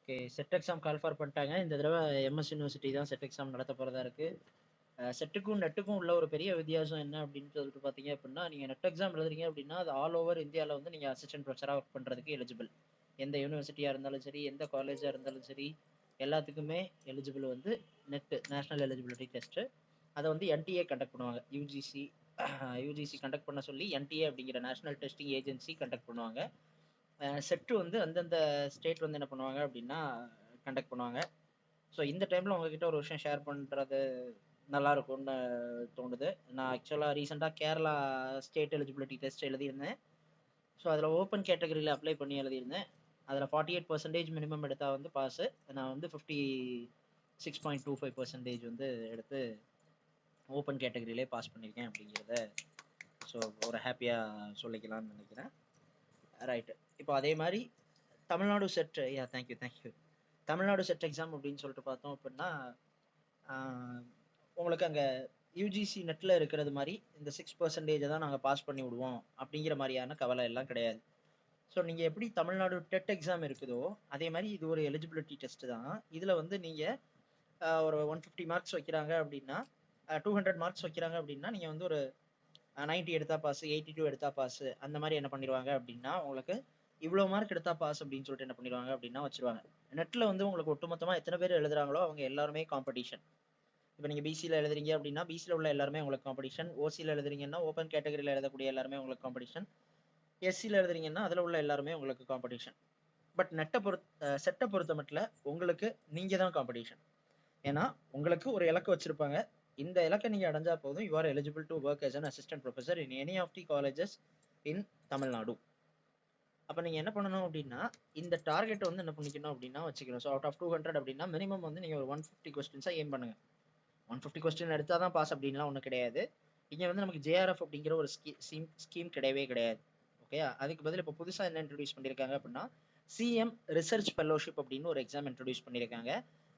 Okay, set exam call for பண்ணிட்டாங்க. இந்த தடவை எம்எஸ் யூனிவர்சிட்டி தான் செட் எக்ஸாம் நடத்த போறதா இருக்கு. செட்டுக்கும் நெட்டுக்கும் உள்ள ஒரு பெரிய வித்தியாசம் என்ன அப்படின்னு சொல்லிட்டு பார்த்தீங்க அப்படின்னா, நீங்க நெட் எக்ஸாம் எழுதுறீங்க அப்படின்னா, அது ஆல் ஓவர் இந்தியாவில் வந்து நீங்க அசிஸ்டன்ட் ப்ரொஃபஸராக ஒர்க் பண்றதுக்கு எலிஜிபிள். எந்த யூனிவர்சிட்டியா இருந்தாலும் சரி, எந்த காலேஜா இருந்தாலும் சரி, எல்லாத்துக்குமே எலிஜிபிள் வந்து நெட் நேஷனல் எலிஜிபிலிட்டி டெஸ்ட். அதை வந்து என்டிஏ கண்டக்ட் பண்ணுவாங்க. யூஜிசி கண்டக்ட் பண்ண சொல்லி என்டிஏ அப்படிங்கிற நேஷனல் டெஸ்டிங் ஏஜென்சி கண்டக்ட் பண்ணுவாங்க. செட்டு வந்து அந்தந்த ஸ்டேட் வந்து என்ன பண்ணுவாங்க அப்படின்னா கண்டக்ட் பண்ணுவாங்க. ஸோ இந்த டைம்ல உங்ககிட்ட ஒரு விஷயம் ஷேர் பண்றது நல்லா இருக்கும்னு தோணுது. நான் ஆக்சுவலாக ரீசெண்டாக கேரளா ஸ்டேட் எலிஜிபிலிட்டி டெஸ்ட் எழுதியிருந்தேன். ஸோ அதில் ஓப்பன் கேட்டகரியில் அப்ளை பண்ணி எழுதியிருந்தேன். அதில் 48% மினிமம் எடுத்தால் வந்து பாஸு. நான் வந்து 56.25% வந்து எடுத்து ஓப்பன் கேட்டகரியிலே பாஸ் பண்ணியிருக்கேன் அப்படிங்கிறத ஸோ ஒரு ஹாப்பியாக சொல்லிக்கலாம்னு நினைக்கிறேன். ரைட்டு. இப்போ அதே மாதிரி Tamil Nadu set thank you. Tamil Nadu set exam அப்படின்னு சொல்லிட்டு பார்த்தோம் அப்படின்னா, உங்களுக்கு அங்கே யூஜிசி நெட்டில் இருக்கிறது மாதிரி இந்த 6% தான் நாங்கள் பாஸ் பண்ணி விடுவோம் அப்படிங்கிற மாதிரியான கவலை எல்லாம் கிடையாது. ஸோ நீங்கள் எப்படி தமிழ்நாடு டெட் எக்ஸாம் இருக்குதோ அதே மாதிரி இது ஒரு எலிஜிபிலிட்டி டெஸ்ட் தான். இதில் வந்து நீங்கள் ஒரு 150 மார்க்ஸ் வைக்கிறாங்க அப்படின்னா, 200 மார்க்ஸ் வைக்கிறாங்க அப்படின்னா, நீங்கள் வந்து ஒரு 90 எடுத்தா பாஸ், 82 எடுத்தா பாஸ், அந்த மாதிரி என்ன பண்ணிடுவாங்க அப்படின்னா, உங்களுக்கு இவ்வளோ மார்க் எடுத்தா பாஸ் அப்படின்னு சொல்லிட்டு என்ன பண்ணிடுவாங்க அப்படின்னா வச்சிருவாங்க. நெட்டில் வந்து உங்களுக்கு ஒட்டுமொத்தமாக எத்தனை பேர் எழுதுறாங்களோ அவங்க எல்லாருமே காம்படிஷன். இப்போ நீங்கள் பிசியில் எழுதுறீங்க அப்படின்னா பிசியில் உள்ள எல்லாருமே உங்களுக்கு காம்படிஷன். ஓசியில் எழுதுறீங்கன்னா ஓப்பன் கேட்டகரியில் எழுதக்கூடிய எல்லாருமே உங்களுக்கு காம்படிஷன். எஸ்சியில் எழுதுறீங்கன்னா அதில் உள்ள எல்லாருமே உங்களுக்கு காம்படிஷன். பட் செட்டை பொறுத்த மட்டும் உங்களுக்கு நீங்கள் தான் காம்படிஷன். ஏன்னா உங்களுக்கு ஒரு இலக்கு வச்சிருப்பாங்க. இந்த இலக்கை நீங்கள் அடைஞ்சா போதும், you are eligible to work as an assistant professor in any of the colleges in Tamil Nadu. அப்போ நீங்கள் என்ன பண்ணணும் அப்படின்னா, இந்த டார்கெட் வந்து என்ன பண்ணிக்கணும் அப்படின்னா வச்சுக்கணும். ஸோ அவுட் ஆஃப் 200 அப்படின்னா மினிமம் வந்து நீங்கள் ஒரு 150 கொஸ்டின்ஸாக ஏம் பண்ணுங்க. 150 கொஸ்டின் எடுத்தால் தான் பாஸ் அப்படின்லாம் ஒன்றும் கிடையாது. இங்கே வந்து நமக்கு ஜேஆர்எஃப் அப்படிங்கிற ஒரு ஸ்கீம் கிடையவே கிடையாது. ஓகே, அதுக்கு பதில் இப்போ புதுசாக என்ன இன்ட்ரடியூஸ் பண்ணியிருக்காங்க அப்படின்னா, சிஎம் ரிசர்ச் ஃபெல்லோஷிப் அப்படின்னு ஒரு எக்ஸாம் இன்ட்ரடியூஸ் பண்ணியிருக்காங்க.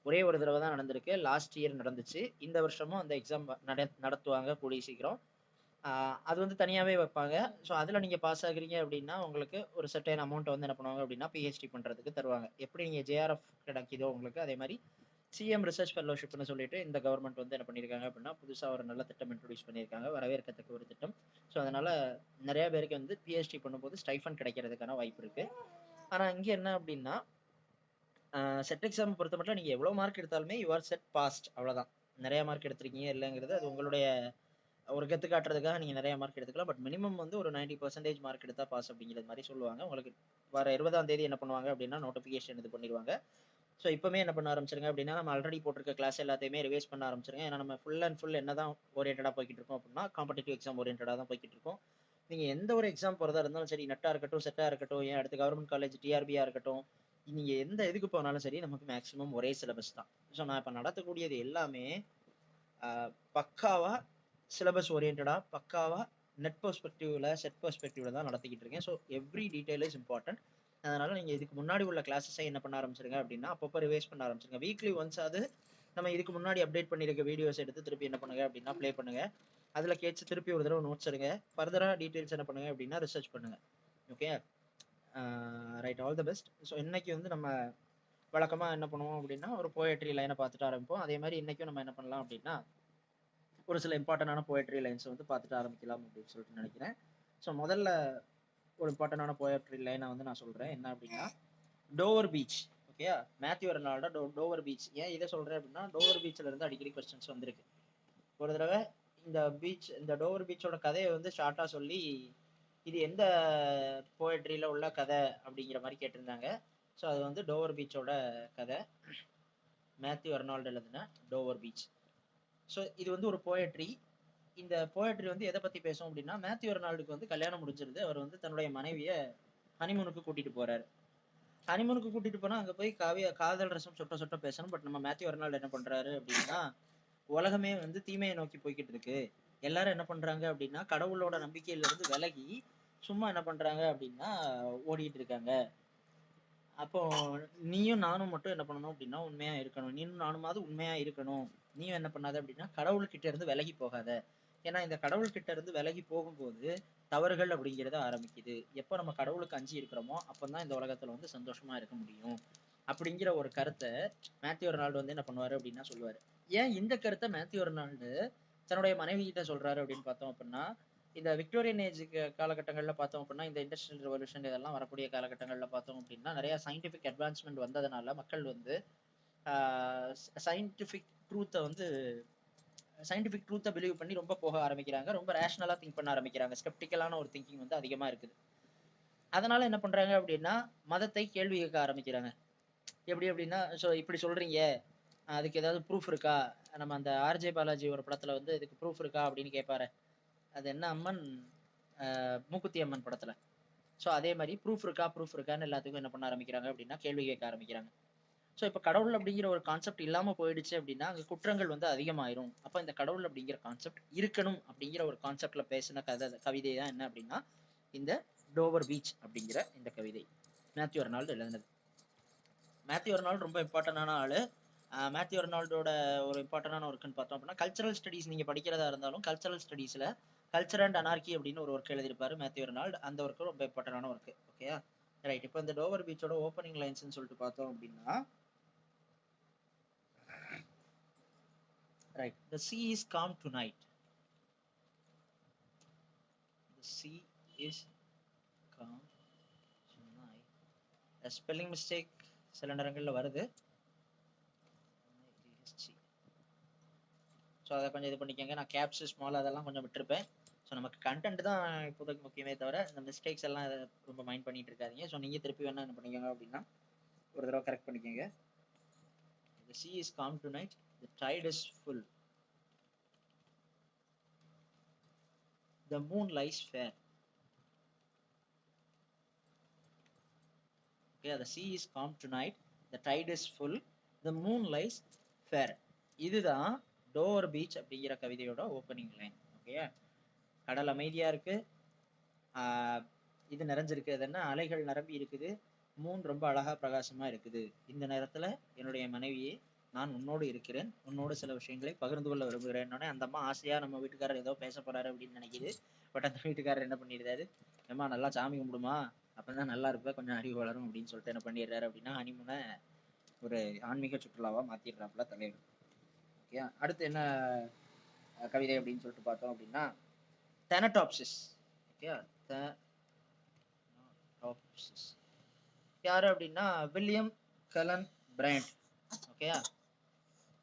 ஒரே ஒரு தடவை தான் நடந்திருக்கு. லாஸ்ட் இயர் நடந்துச்சு. இந்த வருஷமும் அந்த எக்ஸாம் நடத்துவாங்க கூடிய சீக்கிரம். அது வந்து தனியாகவே வைப்பாங்க. ஸோ அதில் நீங்கள் பாஸ் ஆகுறீங்க அப்படின்னா உங்களுக்கு ஒரு சர்டைன் அமௌண்ட் வந்து என்ன பண்ணுவாங்க அப்படின்னா பிஹெச்டி பண்ணுறதுக்கு தருவாங்க. எப்படி நீங்கள் ஜேஆர்எஃப் கிடைக்குதோ உங்களுக்கு, அதே மாதிரி சிஎம் ரிசர்ச் ஃபெல்லோஷிப்னு சொல்லிட்டு இந்த கவர்மெண்ட் வந்து என்ன பண்ணியிருக்காங்க அப்படின்னா புதுசாக ஒரு நல்ல திட்டம் இன்ட்ரடியூஸ் பண்ணியிருக்காங்க. வரவேற்கத்தக்க ஒரு திட்டம். ஸோ அதனால நிறைய பேருக்கு வந்து பிஹெச்டி பண்ணும்போது ஸ்டைஃபன் கிடைக்கிறதுக்கான வாய்ப்பு இருக்கு. ஆனால் இங்கே என்ன அப்படின்னா, செட் எக்ஸாம் பொறுத்த மட்டும் நீங்கள் எவ்வளோ மார்க் எடுத்தாலுமே யூ ஆர் செட் பாஸ்ட், அவ்வளோதான். நிறைய மார்க் எடுத்திருக்கீங்க இல்லைங்கிறது அது உங்களுடைய ஒரு கெத்து காட்டுறதுக்காக நீங்கள் நிறைய மார்க் எடுத்துக்கலாம். பட் மினிமம் வந்து ஒரு 90% மார்க் எடுத்தா பாஸ் அப்படிங்கிறது மாதிரி சொல்லுவாங்க. உங்களுக்கு வர 20ஆம் தேதி என்ன பண்ணுவாங்க அப்படின்னா நோட்டிஃபிகேஷன் இது பண்ணிடுவாங்க. ஸோ இப்போமே என்ன பண்ண ஆரம்பிச்சிருங்க அப்படின்னா, நம்ம ஆல்ரெடி போட்டிருக்க கிளாஸ் எல்லாத்தையுமே ரிவைஸ் பண்ண ஆரம்பிச்சிருங்க. ஏன்னா நம்ம ஃபுல் அண்ட் ஃபுல் என்ன தான் ஓரியன்டாக போய்கிட்டு இருக்கோம் அப்படின்னா, காம்படிட்டிவ் எக்ஸாம் ஓரியன்டாக தான் போய்கிட்டு இருக்கோம். நீங்கள் எந்த ஒரு எக்ஸாம் போகிறதா இருந்தாலும் சரி, நெட்டாக இருக்கட்டும், செட்டாக இருக்கட்டும், ஏன் அடுத்து கவர்மெண்ட் காலேஜ் டிஆர்பியாக இருக்கட்டும், நீங்கள் எந்த இதுக்கு போனாலும் சரி நமக்கு மேக்ஸிமம் ஒரே சிலபஸ் தான். ஸோ நான் இப்போ நடத்தக்கூடியது எல்லாமே பக்காவாக சிலபஸ் ஓரியன்டாக, பக்காவாக நெட் பெர்ஸ்பெக்டிவ்ல செட் பெர்ஸ்பெக்டிவ்ல தான் நடத்திக்கிட்டு இருக்கேன். So every detail is important. அதனால நீங்கள் இதுக்கு முன்னாடி உள்ள கிளாஸஸை என்ன பண்ண ஆரம்பிச்சிருங்க அப்படின்னா அப்பப்போ ரிவைஸ் பண்ண ஆரம்பிச்சிருங்க. வீக்லி ஒன்ஸ் அது நம்ம இதுக்கு முன்னாடி அப்டேட் பண்ணியிருக்க வீடியோஸ் எடுத்து திருப்பி என்ன பண்ணுங்க அப்படின்னா ப்ளே பண்ணுங்க. அதில் கேட்டு திருப்பி ஒரு தடவை நோட்ஸ் எடுங்க. ஃபர்தராக டீட்டெயில்ஸ் என்ன பண்ணுங்க அப்படின்னா ரிசர்ச் பண்ணுங்க. Okay, right. All the best. So இன்னைக்கு வந்து நம்ம வழக்கமாக என்ன பண்ணுவோம் அப்படின்னா ஒரு போயட்ரி லைனை பார்த்துட்டு ஆரம்பிப்போம். அதே மாதிரி இன்னைக்கும் நம்ம என்ன பண்ணலாம் அப்படின்னா ஒரு சில இம்பார்ட்டண்டான போயட்ரி லைன்ஸ் வந்து பார்த்துட்டு ஆரம்பிக்கலாம் அப்படின்னு சொல்லிட்டு நினைக்கிறேன். ஸோ முதல்ல ஒரு இம்பார்ட்டண்டான போயட்ரி லைனை வந்து நான் சொல்கிறேன். என்ன அப்படின்னா, டோவர் பீச். ஓகே, மேத்யூ ரெனால்டோ டோவர் பீச். ஏன் இதை சொல்கிறேன் அப்படின்னா, டோவர் பீச்சில் இருந்து அடிக்கடி கொஸ்டின்ஸ் வந்திருக்கு. ஒரு தடவை இந்த டோவர் பீச்சோட கதையை வந்து ஷார்ட்டாக சொல்லி இது எந்த போயட்ரியில் உள்ள கதை அப்படிங்கிற மாதிரி கேட்டிருந்தாங்க. ஸோ அது வந்து டோவர் பீச்சோட கதை, மேத்யூ ரெனால்டோ எழுதின டோவர் பீச். ஸோ இது வந்து ஒரு போயட்ரி. இந்த போயட்ரி வந்து எதை பற்றி பேசும் அப்படின்னா, மேத்யூ ரெனால்டுக்கு வந்து கல்யாணம் முடிஞ்சிருது. அவர் வந்து தன்னுடைய மனைவியை ஹனிமூனுக்கு கூட்டிகிட்டு போகிறாரு. ஹனிமூனுக்கு கூட்டிட்டு போனா அங்க போய் காதல் ரசம் சொட்ட சொட்ட பேசணும். பட் நம்ம மேத்யூ ரெனால்டு என்ன பண்றாரு அப்படின்னா, உலகமே வந்து தீமையை நோக்கி போய்கிட்டு இருக்கு. எல்லாரும் என்ன பண்றாங்க அப்படின்னா கடவுளோட நம்பிக்கையில இருந்து விலகி சும்மா என்ன பண்றாங்க அப்படின்னா ஓடிட்டு இருக்காங்க. அப்போ நீயும் நானும் மட்டும் என்ன பண்ணணும் அப்படின்னா உண்மையா இருக்கணும். நீயும் நானுமாவது உண்மையா இருக்கணும். நீயும் என்ன பண்ணாத அப்படின்னா கடவுள்கிட்ட இருந்து விலகி போகாத. ஏன்னா இந்த கடவுள்கிட்ட இருந்து விலகி போகும்போது தவறுகள் அப்படிங்கிறது ஆரம்பிக்குது. எப்போ நம்ம கடவுளுக்கு அஞ்சி இருக்கிறோமோ அப்பதான் இந்த உலகத்துல வந்து சந்தோஷமா இருக்க முடியும் அப்படிங்கிற ஒரு கருத்தை மேத்யூ ரெனால்டு வந்து என்ன பண்ணுவாரு அப்படின்னா சொல்லுவாரு. ஏன் இந்த கருத்தை மேத்யூ ரெனால்டு தன்னுடைய மனைவி கிட்ட சொல்றாரு அப்படின்னு பார்த்தோம் அப்படின்னா, இந்த விக்டோரியன் ஏஜ் காலகட்டங்கள்ல பார்த்தோம் அப்படின்னா, இந்த இண்டஸ்ட்ரியல் ரெவல்யூஷன் இதெல்லாம் வரக்கூடிய காலகட்டங்கள்ல பார்த்தோம் அப்படின்னா, நிறைய சயின்டிபிக் அட்வான்ஸ்மெண்ட் வந்ததுனால மக்கள் வந்து சயின்டிபிக் ட்ரூத்தை வந்து சயின்டிபிக் ட்ரூத்தை பிலீவ் பண்ணி ரொம்ப போக ஆரம்பிக்கிறாங்க. ரொம்ப ரேஷனலா திங்க் பண்ண ஆரம்பிக்கிறாங்க. ஸ்கெப்டிக்கலான ஒரு திங்கிங் வந்து அதிகமா இருக்குது. அதனால என்ன பண்றாங்க அப்படின்னா, மதத்தை கேள்வி கேட்க ஆரம்பிக்கிறாங்க. எப்படி அப்படின்னா, இப்படி சொல்றீங்க, அதுக்கு ஏதாவது ப்ரூஃப் இருக்கா? நம்ம அந்த ஆர்ஜே பாலாஜி ஒரு படத்துல வந்து இதுக்கு ப்ரூஃப் இருக்கா அப்படின்னு கேட்பாரு. அது என்ன அம்மன், மூக்குத்தி அம்மன் படத்துல. அதே மாதிரி ப்ரூஃப் இருக்கா ப்ரூஃப் இருக்கான்னு எல்லாத்துக்கும் என்ன பண்ண ஆரம்பிக்கிறாங்க அப்படின்னா கேள்வி கேட்க ஆரம்பிக்கிறாங்க. இப்ப கடவுள் அப்படிங்கிற ஒரு கான்செப்ட் இல்லாம போயிடுச்சு அப்படின்னா அங்க குற்றங்கள் வந்து அதிகமாயிரும். அப்ப இந்த கடவுள் அப்படிங்கிற கான்செப்ட் இருக்கணும் அப்படிங்கிற ஒரு கான்செப்ட்ல பேசின கவிதை தான் என்ன அப்படின்னா இந்த டோவர் பீச் அப்படிங்கிற இந்த கவிதை மேத்யூ ரெனால்டு எழுதினது. மேத்யூ ரெனால்டு ரொம்ப இம்பார்ட்டன்டான ஆளு. மேத்யூ ரெனால்டோட ஒரு இம்பார்ட்டன்டான ஒர்க்குன்னு பார்த்தோம் அப்படின்னா, கல்ச்சரல் ஸ்டடீஸ் நீங்க படிக்கிறதா இருந்தாலும் கல்ச்சரல் ஸ்டடீஸ்ல கல்ச்சர் அண்ட் அனார்கி அப்படின்னு ஒரு ஒர்க் எழுதியிருப்பாரு மேத்யூ ரெனால்டு. அந்த ஒர்க்கு ரொம்ப இம்பார்ட்டன்டான ஒர்க். Okay right. இப்போ இந்த டோவர் பீச்சோட ஓப்பனிங் லைன்ஸ்னு சொல்லிட்டு பார்த்தோம் அப்படின்னா, right, the sea is calm tonight. The sea is calm tonight. A spelling mistake சில நேரங்கள்ல வருது. அதை கொஞ்சம் இது பண்ணிக்கோங்க. நான் கேப்ஸ் ஸ்மால் அதெல்லாம் கொஞ்சம் விட்டுருப்பேன். நமக்கு கண்டென்ட் தான் இப்போதைக்கு முக்கியமே தவிர இந்த மிஸ்டேக்ஸ் எல்லாம் ரொம்ப மைண்ட் பண்ணிட்டு இருக்காதீங்க. நீங்க திருப்பி வேணா என்ன பண்ணிக்கோங்க அப்படின்னா ஒரு தடவை கரெக்ட் பண்ணிக்கோங்க. The sea is calm tonight. The tide is full. The moon lies fair. Okay, the sea is calm tonight. The tide is full. The moon lies fair. இதுதான் டோவர் பீச் அப்படிங்கிற கவிதையோட ஓப்பனிங் லைன். ஓகே, கடல் அமைதியா இருக்கு, இது நிறைஞ்சிருக்கு, அது என்ன அலைகள் நிரம்பி இருக்குது, மூன் ரொம்ப அழகா பிரகாசமா இருக்குது. இந்த நேரத்துல என்னுடைய மனைவியே நான் உன்னோடு இருக்கிறேன், உன்னோடு சில விஷயங்களை பகிர்ந்து கொள்ள விரும்புகிறேன். அந்த அம்மா ஆசையா நம்ம வீட்டுக்காரர் ஏதோ பேச போறாரு அப்படின்னு நினைக்குது. பட் அந்த வீட்டுக்காரர் என்ன பண்ணிடுறாரு, ஏமா நல்லா சாமி கும்பிடுமா, அப்பதான் நல்லா இருப்ப, கொஞ்சம் அறிவு வளரும் அப்படின்னு சொல்லிட்டு என்ன பண்ணிடுறாரு அப்படின்னா ஹனிமூனை ஒரு ஆன்மீக சுற்றுலாவா மாத்திடுறாப்புல தலைவர். ஓகே, அடுத்து என்ன கவிதை அப்படின்னு சொல்லிட்டு பார்த்தோம் அப்படின்னா தெனடாப்சிஸ். ஓகே, தெனடாப்சிஸ் யாரு அப்படின்னா வில்லியம் கலன் பிரையண்ட். ஓகே,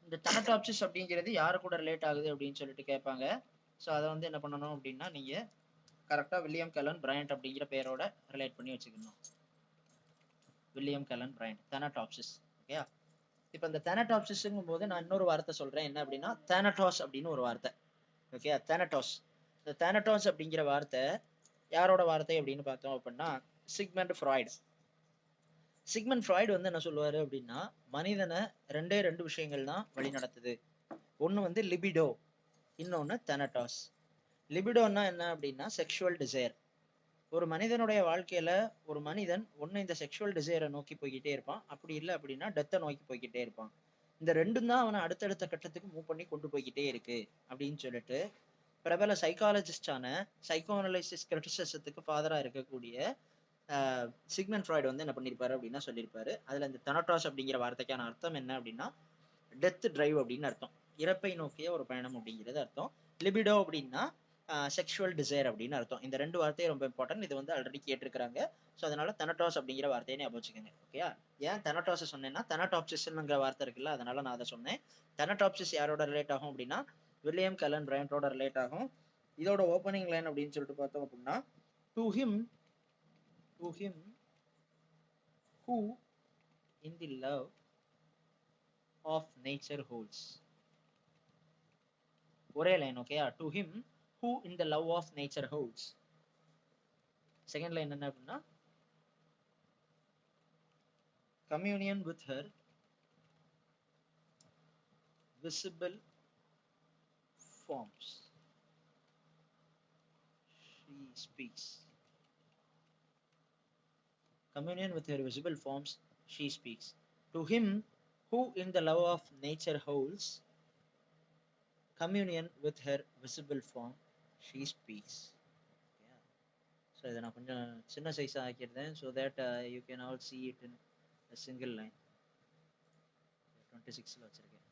இந்த தெனடாப்சிஸ் அப்படிங்கிறது யாரு கூட ரிலேட் ஆகுது அப்படின்னு சொல்லிட்டு கேட்பாங்க. அதை வந்து என்ன பண்ணணும் அப்படின்னா நீங்க கரெக்டா வில்லியம் கலன் பிரையண்ட் அப்படிங்கிற பேரோட ரிலேட் பண்ணி வச்சுக்கணும். வில்லியம் கலன் பிரையண்ட், தெனடாப்சிஸ். ஓகே, இப்போ இந்த தெனடாப்சிஸ்ங்கும் போது நான் இன்னொரு வார்த்தை சொல்றேன், என்ன அப்படின்னா தேனடாஸ் அப்படின்னு ஒரு வார்த்தை. ஓகே, தேனடாஸ். இந்த தேனடாஸ் அப்படிங்கிற வார்த்தை யாரோட வார்த்தை அப்படின்னு பார்த்தோம் அப்படின்னா சிக்மண்ட் ஃப்ராய்டு. சிக்மண்ட் ஃப்ராய்டு வந்து என்ன சொல்லுவாரு அப்படின்னா மனிதனை ரெண்டு விஷயங்கள் தான் வழி நடத்துது. ஒண்ணு வந்து லிபிடோ, இன்னொன்னு தெனடாஸ். லிபிடோன்னா என்ன அப்படின்னா செக்ஷுவல் டிசைர். ஒரு மனிதனுடைய வாழ்க்கையில ஒரு மனிதன் ஒண்ணு இந்த செக்ஷுவல் டிசைரை நோக்கி போய்கிட்டே இருப்பான், அப்படி இல்லை அப்படின்னா டெத்தை நோக்கி போய்கிட்டே இருப்பான். இந்த ரெண்டும் தான் அவனை அடுத்தடுத்த கட்டத்துக்கு மூவ் பண்ணி கொண்டு போய்கிட்டே இருக்கு அப்படின்னு சொல்லிட்டு பிரபல சைக்காலஜிஸ்டான சைக்கோஅனலைசிஸ் கிரிட்டிசிசத்துக்கு ஃபாதரா இருக்கக்கூடிய சிக்மண்ட் ஃப்ராய்டு வந்து என்ன பண்ணிருப்பாரு அப்படின்னா சொல்லியிருப்பாரு. அதுல இந்த தெனடாஸ் அப்படிங்கிற வார்த்தைக்கான அர்த்தம் என்ன அப்படின்னா டெத் டிரைவ் அப்படின்னு அர்த்தம், இறப்பை நோக்கிய ஒரு பயணம் அப்படிங்கிறது அர்த்தம். லிபிடோ அப்படின்னா செக்ஷுவல் டிசைர் அப்படின்னு அர்த்தம். இந்த ரெண்டு வார்த்தையும் ரொம்ப இம்பார்ட்டன்ட். இது வந்து ஆல்ரெடி கேட்டிருக்காங்க. அதனால தெனடாஸ் அப்படிங்கிற வார்த்தையை ஞாபகம் வச்சுக்கோங்க. ஓகே, ஏன் தெனடாஸ் சொன்னேன்னா தெனடாப்சிஸ்ங்கிற வார்த்தை இருக்குல்ல, அதனால நான் அதை சொன்னேன். தெனடாப்சிஸ் யாரோட ரிலேட் ஆகும் அப்படின்னா வில்லியம் கலன் பிரையண்டோட ரிலேட் ஆகும். இதோட ஓப்பனிங் லைன் அப்படின்னு சொல்லிட்டு பார்த்தோம் அப்படின்னா to him who in the love of nature holds. ஒரே line. Okay, to him who in the love of nature holds. Second line என்ன அப்படின்னா communion with her visible forms she speaks. Communion with her visible forms she speaks. To him who in the love of nature holds communion with her visible form she speaks. So இதை நான் கொஞ்சம் சின்ன சைஸா ஆக்கியிருந்தேன் so that you can all see it in a single line. 26ல வச்சிருக்கேன்.